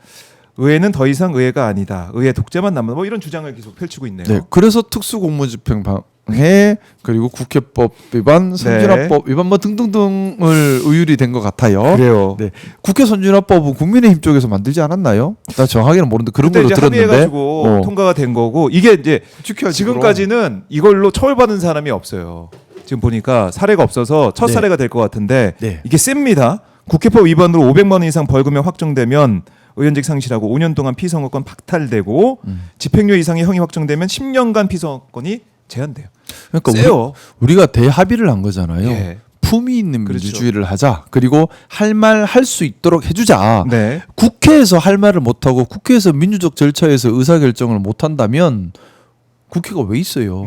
의회는 더 이상 의회가 아니다. 의회 독재만 남아. 뭐 이런 주장을 계속 펼치고 있네요. 네, 그래서 특수공무집행방해 그리고 국회법 위반, 선진화법 위반 뭐 등등등을 의율이 된 것 같아요. 그래요. 네, 국회 선진화법은 국민의힘 쪽에서 만들지 않았나요? 나 정확히는 모르는데 그런 그때 걸로 이제 들었는데. 합의해가지고 통과가 된 거고 이게 이제 지켜야지, 지금까지는 이걸로 처벌받은 사람이 없어요. 지금 보니까 사례가 없어서 첫 네. 사례가 될 것 같은데 네. 이게 셉니다. 국회법 위반으로 500만 원 이상 벌금형 확정되면 의원직 상실하고 5년 동안 피선거권 박탈되고 집행유예 이상의 형이 확정되면 10년간 피선거권이 제한돼요. 그러니까 세요. 우리가 대합의를 한 거잖아요. 예. 품위 있는 그렇죠. 민주주의를 하자. 그리고 할 말 할 수 있도록 해주자. 네. 국회에서 할 말을 못하고 국회에서 민주적 절차에서 의사결정을 못한다면 국회가 왜 있어요?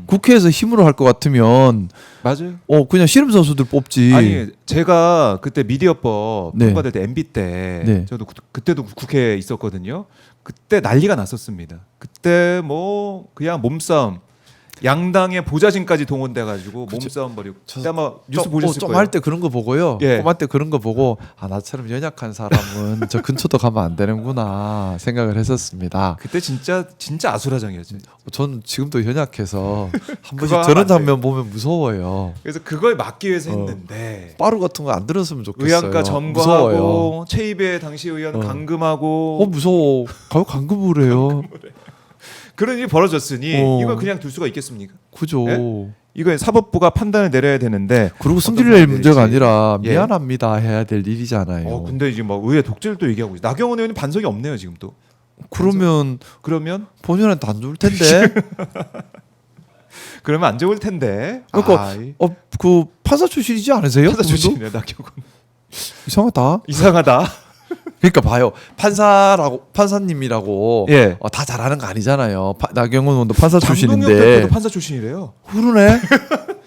국회에서 힘으로 할 것 같으면 맞아요. 그냥 씨름 선수들 뽑지. 아니 제가 그때 미디어법 네. 통과될 때 MB 때 네. 저도 그때도 국회에 있었거든요. 그때 난리가 났었습니다. 그때 뭐 그냥 몸싸움 양당의 보좌진까지 동원돼가지고 몸싸움 벌이고 그때 아마 뉴스 보셨을 거예요. 좀 할 때 그런 거 보고요. 예. 꼼할 때 그런 거 보고 나처럼 연약한 사람은 저 근처도 가면 안 되는구나 생각을 했었습니다. 그때 진짜 아수라장이었죠. 저는 지금도 연약해서 한 그거 번씩 하면 저런 안 돼요. 장면 보면 무서워요. 그래서 그걸 막기 위해서 했는데 빠루 같은 거 안 들었으면 좋겠어요. 의안가 점거하고 최입의 당시 의원 감금하고 무서워. 가요 감금을 해요. 그런 일이 벌어졌으니 이걸 그냥 둘 수가 있겠습니까? 그죠. 예? 이거 사법부가 판단을 내려야 되는데 그리고 어떤 승질 낼 문제가 판단일지. 아니라 예. 미안합니다 해야 될 일이잖아요. 근데 지금 막 의회 독재를 또 얘기하고 있어. 나경원 의원이 반성이 없네요 지금 또. 그러면 본인한테 안 좋을 텐데. 그러면 안 좋을 텐데. 그러니까 그 판사 출신이지 않으세요? 판사 출신이네 나경원. 이상하다. 이상하다. 그러니까 봐요. 판사님이라고 예. 다 잘하는 거 아니잖아요. 나경원 의원도 판사 장동영 출신인데. 대표도 판사 출신이래요. 그러네.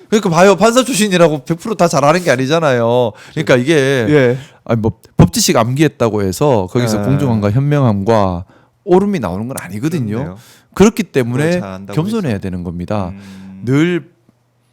그러니까 봐요. 판사 출신이라고 100% 다 잘하는 게 아니잖아요. 그러니까 이게 예. 뭐 법지식 암기했다고 해서 거기서 예. 공정함과 현명함과 옳음이 나오는 건 아니거든요. 그렇네요. 그렇기 때문에 그걸 잘한다고 겸손해야 해서. 되는 겁니다. 늘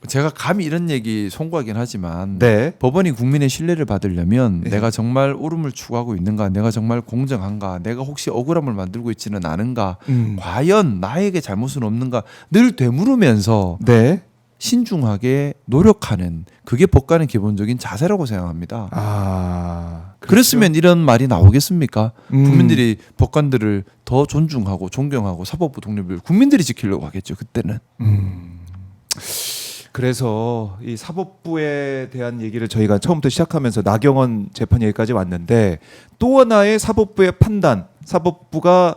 제가 감히 이런 얘기 송구하긴 하지만 네. 법원이 국민의 신뢰를 받으려면 네. 내가 정말 옳음을 추구하고 있는가, 내가 정말 공정한가, 내가 혹시 억울함을 만들고 있지는 않은가, 과연 나에게 잘못은 없는가 늘 되물으면서 네. 신중하게 노력하는 그게 법관의 기본적인 자세라고 생각합니다. 그랬으면 이런 말이 나오겠습니까? 국민들이 법관들을 더 존중하고 존경하고 사법부 독립을 국민들이 지키려고 하겠죠. 그때는. 그래서 이 사법부에 대한 얘기를 저희가 처음부터 시작하면서 나경원 재판 얘기까지 왔는데 또 하나의 사법부의 판단, 사법부가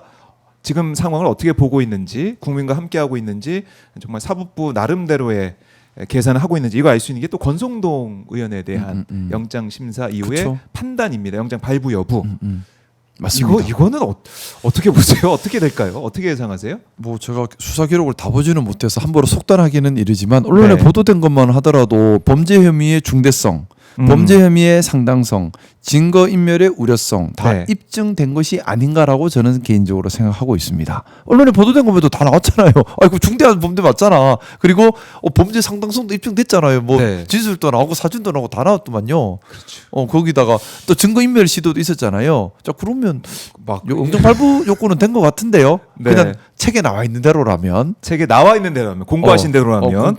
지금 상황을 어떻게 보고 있는지, 국민과 함께하고 있는지, 정말 사법부 나름대로의 계산을 하고 있는지 이거 알 수 있는 게 또 권성동 의원에 대한 영장 심사 이후의 그쵸. 판단입니다. 영장 발부 여부. 맞습니다. 이거는 어떻게 보세요? 어떻게 될까요? 어떻게 예상하세요? 뭐 제가 수사 기록을 다 보지는 못해서 함부로 속단하기는 이르지만 언론에 네. 보도된 것만 하더라도 범죄 혐의의 중대성 범죄 혐의의 상당성, 증거 인멸의 우려성 다 네. 입증된 것이 아닌가라고 저는 개인적으로 생각하고 있습니다. 언론에 보도된 것에도 다 나왔잖아요. 아이고 중대한 범죄 맞잖아. 그리고 범죄 상당성도 입증됐잖아요. 뭐 네. 진술도 나오고 사진도 나오고 다 나왔더만요. 그렇죠. 거기다가 또 증거 인멸 시도도 있었잖아요. 자 그러면 막 영장 발부 요건은 된 것 같은데요. 네. 그냥 책에 나와 있는 대로라면. 책에 나와 있는 대로라면 공부하신 대로라면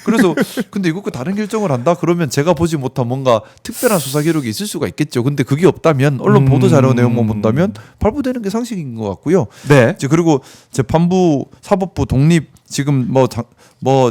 그래서 근데 이거 다른 결정을 한다 그러면 제가 보지 못한 뭔가 특별한 수사 기록이 있을 수가 있겠죠. 근데 그게 없다면 언론 보도 자료 내용만 본다면 발부되는 게 상식인 것 같고요. 네. 이제 그리고 재판부, 사법부 독립 지금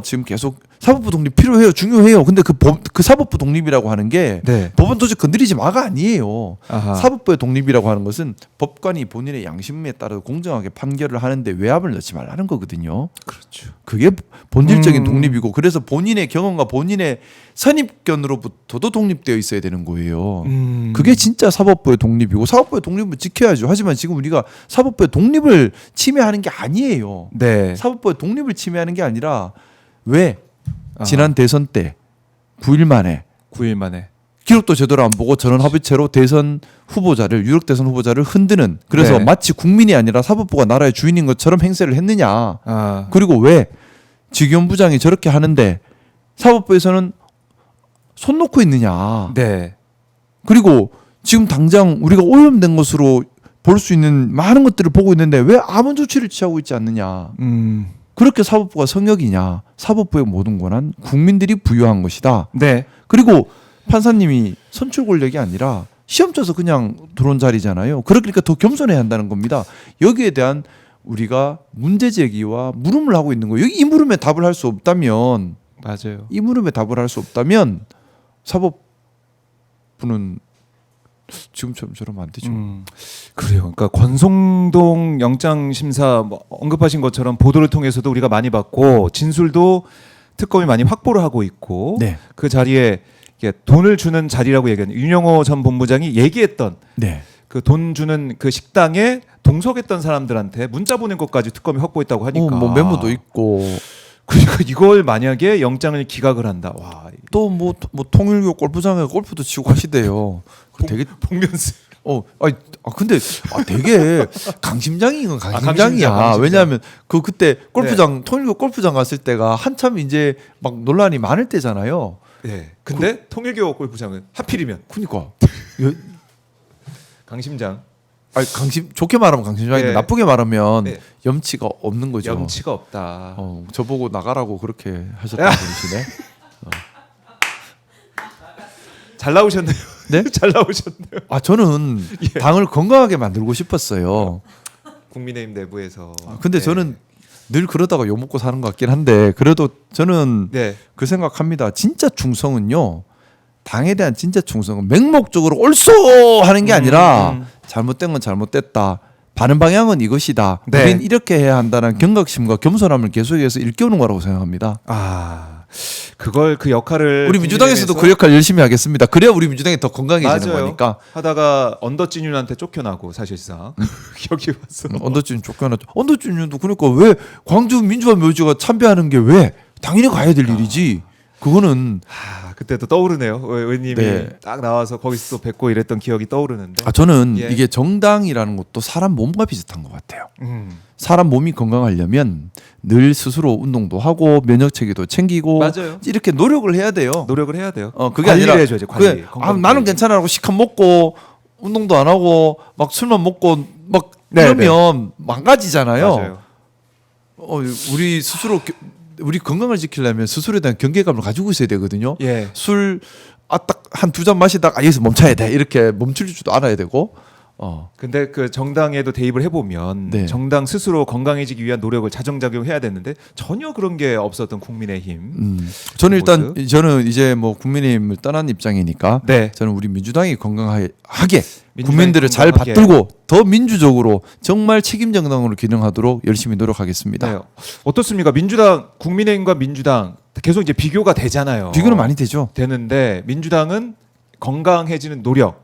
지금 계속 사법부 독립 필요해요, 중요해요. 근데 그 사법부 독립이라고 하는 게 네. 법원 도저히 건드리지 마가 아니에요. 아하. 사법부의 독립이라고 하는 것은 법관이 본인의 양심에 따라 공정하게 판결을 하는데 외압을 넣지 말라는 거거든요. 그렇죠. 그게 본질적인 독립이고 그래서 본인의 경험과 본인의 선입견으로부터도 독립되어 있어야 되는 거예요. 그게 진짜 사법부의 독립이고 사법부의 독립을 지켜야죠. 하지만 지금 우리가 사법부의 독립을 침해하는 게 아니에요. 네. 사법부의 독립을 침해하는 게 아니라 왜 지난 대선 때 9일 만에 9일 만에 기록도 제대로 안 보고 전원합의체로 대선 후보자를 유력 대선 후보자를 흔드는 그래서 네. 마치 국민이 아니라 사법부가 나라의 주인인 것처럼 행세를 했느냐. 아. 그리고 왜 직위원부장이 저렇게 하는데 사법부에서는 손 놓고 있느냐. 네. 그리고 지금 당장 우리가 오염된 것으로 볼 수 있는 많은 것들을 보고 있는데 왜 아무 조치를 취하고 있지 않느냐. 그렇게 사법부가 성역이냐. 사법부의 모든 권한 국민들이 부여한 것이다. 네. 그리고 판사님이 선출 권력이 아니라 시험 쳐서 그냥 들어온 자리잖아요. 그러니까 더 겸손해야 한다는 겁니다. 여기에 대한 우리가 문제 제기와 물음을 하고 있는 거예요. 이 물음에 답을 할 수 없다면 맞아요. 이 물음에 답을 할 수 없다면 사법부는 지금처럼 저러면 안 되죠. 그래요. 그러니까 권성동 영장 심사 뭐 언급하신 것처럼 보도를 통해서도 우리가 많이 봤고 진술도 특검이 많이 확보를 하고 있고 네. 그 자리에 이게 돈을 주는 자리라고 얘기하는 윤영호 전 본부장이 얘기했던 네. 그 돈 주는 그 식당에 동석했던 사람들한테 문자 보낸 것까지 특검이 확보했다고 하니까 뭐 메모도 있고 그러니까 이걸 만약에 영장을 기각을 한다. 와. 또 뭐 통일교 골프장에 골프도 치고 하시대요. 되게 복면스. 근데 되게 강심장인 건 강심장이야. 강심장. 왜냐하면 그때 골프장 통일교 골프장 갔을 때가 한참 이제 막 논란이 많을 때잖아요. 네. 근데 통일교 골프장은 하필이면 그러니까 강심장. 좋게 말하면 강심장인데 네. 나쁘게 말하면 네. 염치가 없는 거죠. 염치가 없다. 저보고 나가라고 그렇게 하셨던 분이시네. 잘 나오셨네요. 네? 잘 나오셨네요. 저는 당을 건강하게 만들고 싶었어요. 국민의힘 내부에서. 근데 네. 저는 늘 그러다가 욕먹고 사는 것 같긴 한데 그래도 저는 네. 그 생각합니다. 진짜 충성은요. 당에 대한 진짜 충성은 맹목적으로 옳소 하는 게 아니라 잘못된 건 잘못됐다. 바른 방향은 이것이다. 네. 우린 이렇게 해야 한다는 경각심과 겸손함을 계속해서 일깨우는 거라고 생각합니다. 그걸 그 역할을 우리 민주당에서도 국민의힘에서 그 역할 열심히 하겠습니다. 그래야 우리 민주당이 더 건강해지는 맞아요. 거니까. 하다가 언더진윤한테 쫓겨나고 사실상 여기 와서 언더준 쫓겨났죠. 언더준도 그러니까 왜 광주 민주화 묘지가 참배하는 게 왜 당연히 가야 될 일이지. 그거는 그때 또 떠오르네요. 의원님이 네. 딱 나와서 거기서 또 뵙고 이랬던 기억이 떠오르는데. 저는 예. 이게 정당이라는 것도 사람 몸과 비슷한 것 같아요. 사람 몸이 건강하려면 늘 스스로 운동도 하고 면역 체계도 챙기고 맞아요. 이렇게 노력을 해야 돼요. 노력을 해야 돼요. 그게 관리를 아니라 해줘야죠. 관리. 건강 나는 관리. 괜찮아라고 식한 먹고 운동도 안 하고 막 술만 먹고 막 네, 이러면 망가지잖아요. 맞아요. 우리 스스로 우리 건강을 지키려면 스스로에 대한 경계감을 가지고 있어야 되거든요. 예. 술 딱 한 두 잔 마시다가 여기서 멈춰야 돼 이렇게 멈출 줄도 알아야 되고. 근데 그 정당에도 대입을 해보면 네. 정당 스스로 건강해지기 위한 노력을 자정작용해야 되는데 전혀 그런 게 없었던 국민의힘. 저는 일단 모습. 저는 이제 뭐 국민의힘을 떠난 입장이니까 네. 저는 우리 민주당이 건강하게 민주당이 국민들을 잘 건강하게. 받들고 더 민주적으로 정말 책임 정당으로 기능하도록 열심히 노력하겠습니다. 네. 어떻습니까? 민주당, 국민의힘과 민주당 계속 이제 비교가 되잖아요. 비교는 많이 되죠. 되는데 민주당은 건강해지는 노력,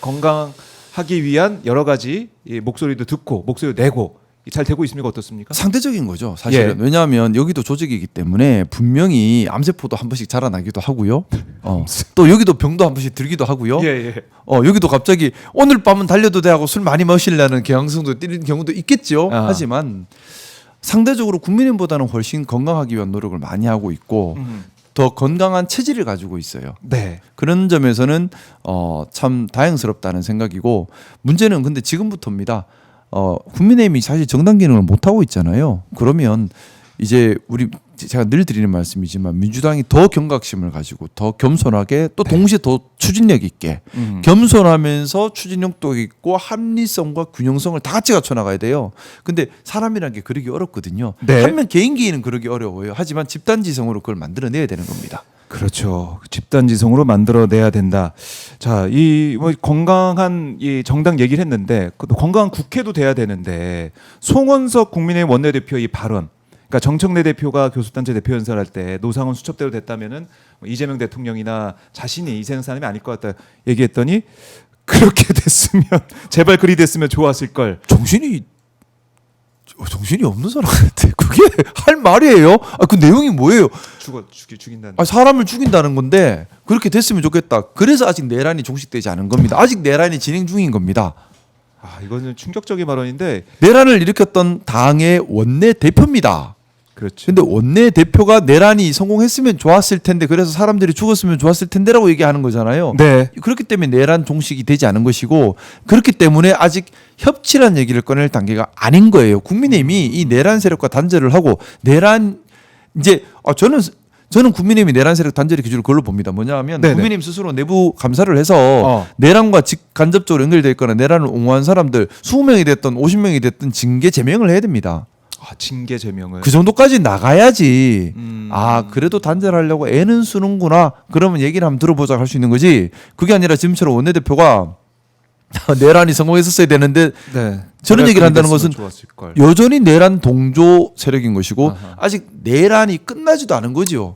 건강하기 위한 여러 가지 이 목소리도 듣고 목소리도 내고 잘 되고 있습니까? 어떻습니까? 상대적인 거죠, 사실은. 예. 왜냐하면 여기도 조직이기 때문에 분명히 암세포도 한 번씩 자라나기도 하고요. 또 여기도 병도 한 번씩 들기도 하고요. 예. 여기도 갑자기 오늘 밤은 달려도 돼 하고 술 많이 마시려는 경향성도 띠는 경우도 있겠죠. 아하. 하지만 상대적으로 국민의힘보다는 훨씬 건강하기 위한 노력을 많이 하고 있고 더 건강한 체질을 가지고 있어요. 네. 그런 점에서는 참 다행스럽다는 생각이고, 문제는 근데 지금부터입니다. 국민의힘이 사실 정당 기능을 못 하고 있잖아요. 그러면 이제 제가 늘 드리는 말씀이지만 민주당이 더 경각심을 가지고 더 겸손하게 또 동시에 더 추진력 있게 겸손하면서 추진력도 있고 합리성과 균형성을 다 같이 갖춰 나가야 돼요. 근데 사람이라는 게 그러기 어렵거든요. 네. 한 명 개인기는 그러기 어려워요. 하지만 집단지성으로 그걸 만들어내야 되는 겁니다. 그렇죠. 집단지성으로 만들어내야 된다. 자, 이 뭐 건강한 이 정당 얘기를 했는데 그 건강한 국회도 돼야 되는데 송원석 국민의힘 원내대표의 이 발언. 그러니까 정청래 대표가 교수단체 대표 연설할 때 노상원 수첩대로 됐다면은 이재명 대통령이나 자신이 이 세상 사람이 아닐 것 같다 얘기했더니 그렇게 됐으면 제발 그리 됐으면 좋았을 걸. 정신이 없는 사람 같아. 그게 할 말이에요? 그 내용이 뭐예요? 죽인다는. 사람을 죽인다는 건데 그렇게 됐으면 좋겠다. 그래서 아직 내란이 종식되지 않은 겁니다. 아직 내란이 진행 중인 겁니다. 이거는 충격적인 발언인데. 내란을 일으켰던 당의 원내 대표입니다. 그렇죠. 근데 원내 대표가 내란이 성공했으면 좋았을 텐데 그래서 사람들이 죽었으면 좋았을 텐데라고 얘기하는 거잖아요. 네. 그렇기 때문에 내란 종식이 되지 않은 것이고, 그렇기 때문에 아직 협치란 얘기를 꺼낼 단계가 아닌 거예요. 국민의힘이 이 내란 세력과 단절을 하고 저는 국민의힘이 내란 세력 단절의 기준을 그걸로 봅니다. 뭐냐하면 네네. 국민의힘 스스로 내부 감사를 해서 내란과 직간접적으로 연결되어 있거나 내란을 옹호한 사람들 20명이 됐든 50명이 됐든 징계 제명을 해야 됩니다. 징계 제명을. 그 정도까지 나가야지. 그래도 단절하려고 애는 쓰는구나. 그러면 얘기를 한번 들어보자 할 수 있는 거지. 그게 아니라 지금처럼 원내대표가 내란이 성공했었어야 되는데 네. 저런 얘기를 한다는 것은 여전히 내란 동조 세력인 것이고 아직 내란이 끝나지도 않은 거죠.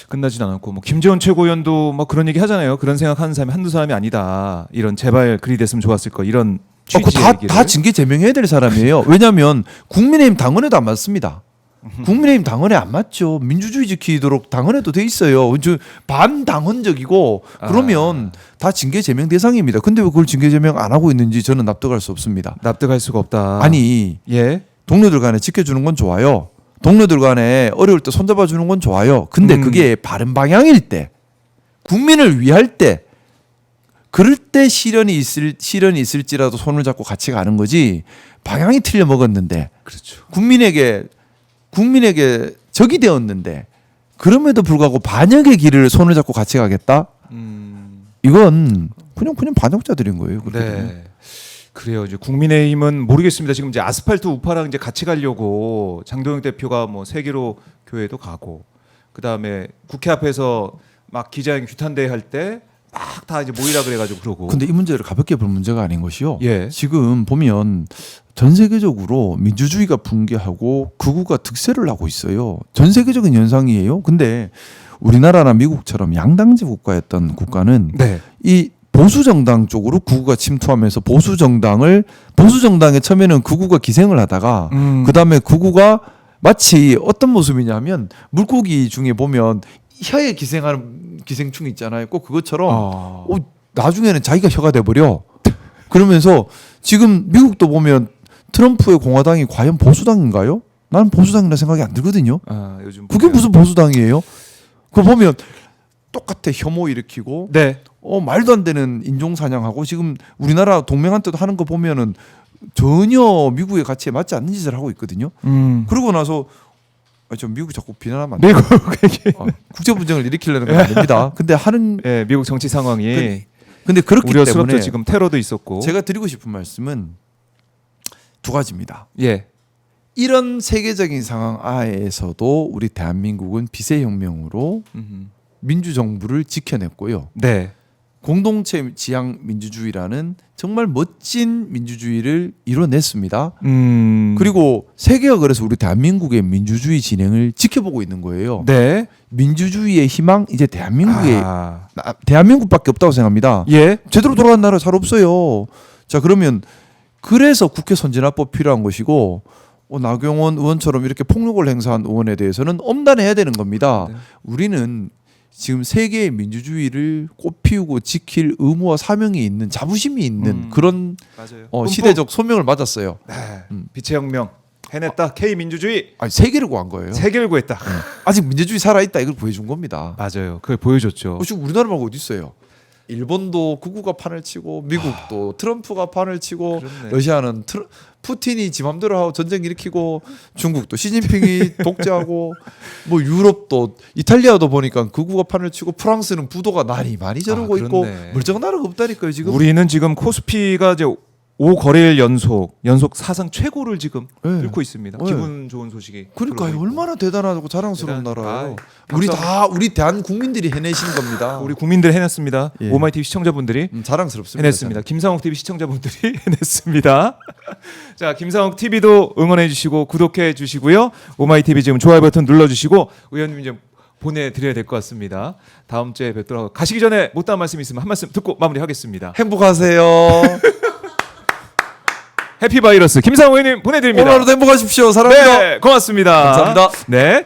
끝나진 않았고 뭐 김재원 최고위원도 뭐 그런 얘기 하잖아요. 그런 생각하는 사람이 한두 사람이 아니다. 이런 제발 그리 됐으면 좋았을 거 이런 취지의 얘기를. 다 징계 제명해야 될 사람이에요. 왜냐하면 국민의힘 당원에도 안 맞습니다. 국민의힘 당원에 안 맞죠. 민주주의 지키도록 당원에도 돼 있어요. 반당원적이고 그러면 다 징계 제명 대상입니다. 근데 왜 그걸 징계 제명 안 하고 있는지 저는 납득할 수 없습니다. 납득할 수가 없다. 아니, 동료들 간에 지켜주는 건 좋아요. 동료들 간에 어려울 때 손잡아 주는 건 좋아요. 근데 그게 바른 방향일 때, 국민을 위할 때, 그럴 때 시련이 있을지라도 손을 잡고 같이 가는 거지. 방향이 틀려 먹었는데, 그렇죠. 국민에게 적이 되었는데, 그럼에도 불구하고 반역의 길을 손을 잡고 같이 가겠다? 이건 그냥 반역자들인 거예요. 네. 그래요. 이제 국민의힘은 모르겠습니다. 지금 이제 아스팔트 우파랑 이제 같이 가려고 장도영 대표가 뭐 세계로 교회도 가고, 그 다음에 국회 앞에서 막 기자회견 규탄대회 할 때 막 다 이제 모이라 그래가지고 그러고. 근데 이 문제를 가볍게 볼 문제가 아닌 것이요. 예. 지금 보면 전 세계적으로 민주주의가 붕괴하고 극우가 득세를 하고 있어요. 전 세계적인 현상이에요. 근데 우리나라나 미국처럼 양당제 국가였던 국가는 이 보수 정당 쪽으로 극우가 침투하면서 보수 정당에 처음에는 극우가 기생을 하다가 그다음에 극우가 마치 어떤 모습이냐면 물고기 중에 보면 혀에 기생하는 기생충 있잖아요. 꼭 그것처럼 나중에는 자기가 혀가 돼버려. 그러면서 지금 미국도 보면 트럼프의 공화당이 과연 보수당인가요? 나는 보수당이라 생각이 안 들거든요. 요즘 그게 무슨 보수당이에요? 그거 보면 똑같아. 혐오 일으키고 말도 안 되는 인종사냥하고 지금 우리나라 동맹한테도 하는 거 보면은 전혀 미국의 가치에 맞지 않는 짓을 하고 있거든요. 그러고 나서 저 미국 자꾸 비난하면 안 돼요. 국제 분쟁을 일으키려는 건 아닙니다. 근데 미국 정치 상황이 근데 그렇기 때문에 지금 테러도 있었고 제가 드리고 싶은 말씀은 두 가지입니다. 예. 이런 세계적인 상황 하에서도 우리 대한민국은 비세혁명으로 민주정부를 지켜냈고요. 네. 공동체 지향 민주주의라는 정말 멋진 민주주의를 이뤄냈습니다. 그리고 세계가 그래서 우리 대한민국의 민주주의 진행을 지켜보고 있는 거예요. 네. 민주주의의 희망 이제 대한민국밖에 없다고 생각합니다. 예. 제대로 돌아간 나라 잘 없어요. 자, 그러면 그래서 국회 선진화법 필요한 것이고 나경원 의원처럼 이렇게 폭력을 행사한 의원에 대해서는 엄단해야 되는 겁니다. 네. 우리는 지금 세계의 민주주의를 꽃피우고 지킬 의무와 사명이 있는 자부심이 있는 그런 맞아요. 시대적 소명을 맞았어요. 네. 빛의 혁명 해냈다. K 민주주의 아니, 세계를 구한 거예요. 세계를 구했다. 아직 민주주의 살아있다 이걸 보여준 겁니다. 맞아요. 그걸 보여줬죠. 지금 우리나라 말고 어디 있어요? 일본도 극우가 판을 치고 미국도 트럼프가 판을 치고 그렇네. 러시아는 푸틴이 지 맘대로 하고 전쟁 일으키고 중국도 시진핑이 독재하고 뭐 유럽도 이탈리아도 보니까 극우가 판을 치고 프랑스는 부도가 많이 저러고 있고 그렇네. 멀쩡한 나라가 없다니까요 지금. 우리는 지금 코스피가 이제 5거래일 연속 사상 최고를 지금 네. 뚫고 있습니다. 네. 기분 좋은 소식이. 그러니까요 들어오고 있고. 얼마나 대단하고 자랑스러운 대단- 나라예요. 아이, 우리 대한 국민들이 해내신 겁니다. 우리 국민들 해냈습니다. 예. 오마이TV 시청자분들이 자랑스럽습니다. 해냈습니다. 김상욱 TV 시청자분들이 해냈습니다. 자, 김상욱 TV도 응원해 주시고 구독해 주시고요. 오마이TV 지금 좋아요 버튼 눌러 주시고 의원님 좀 보내드려야 될 것 같습니다. 다음 주에 뵙도록 하고 가시기 전에 못다한 말씀 있으면 한 말씀 듣고 마무리하겠습니다. 행복하세요. 해피바이러스 김상욱 의원님 보내드립니다. 오늘 하루도 행복하십시오. 사랑합니다. 네, 고맙습니다. 감사합니다. 네.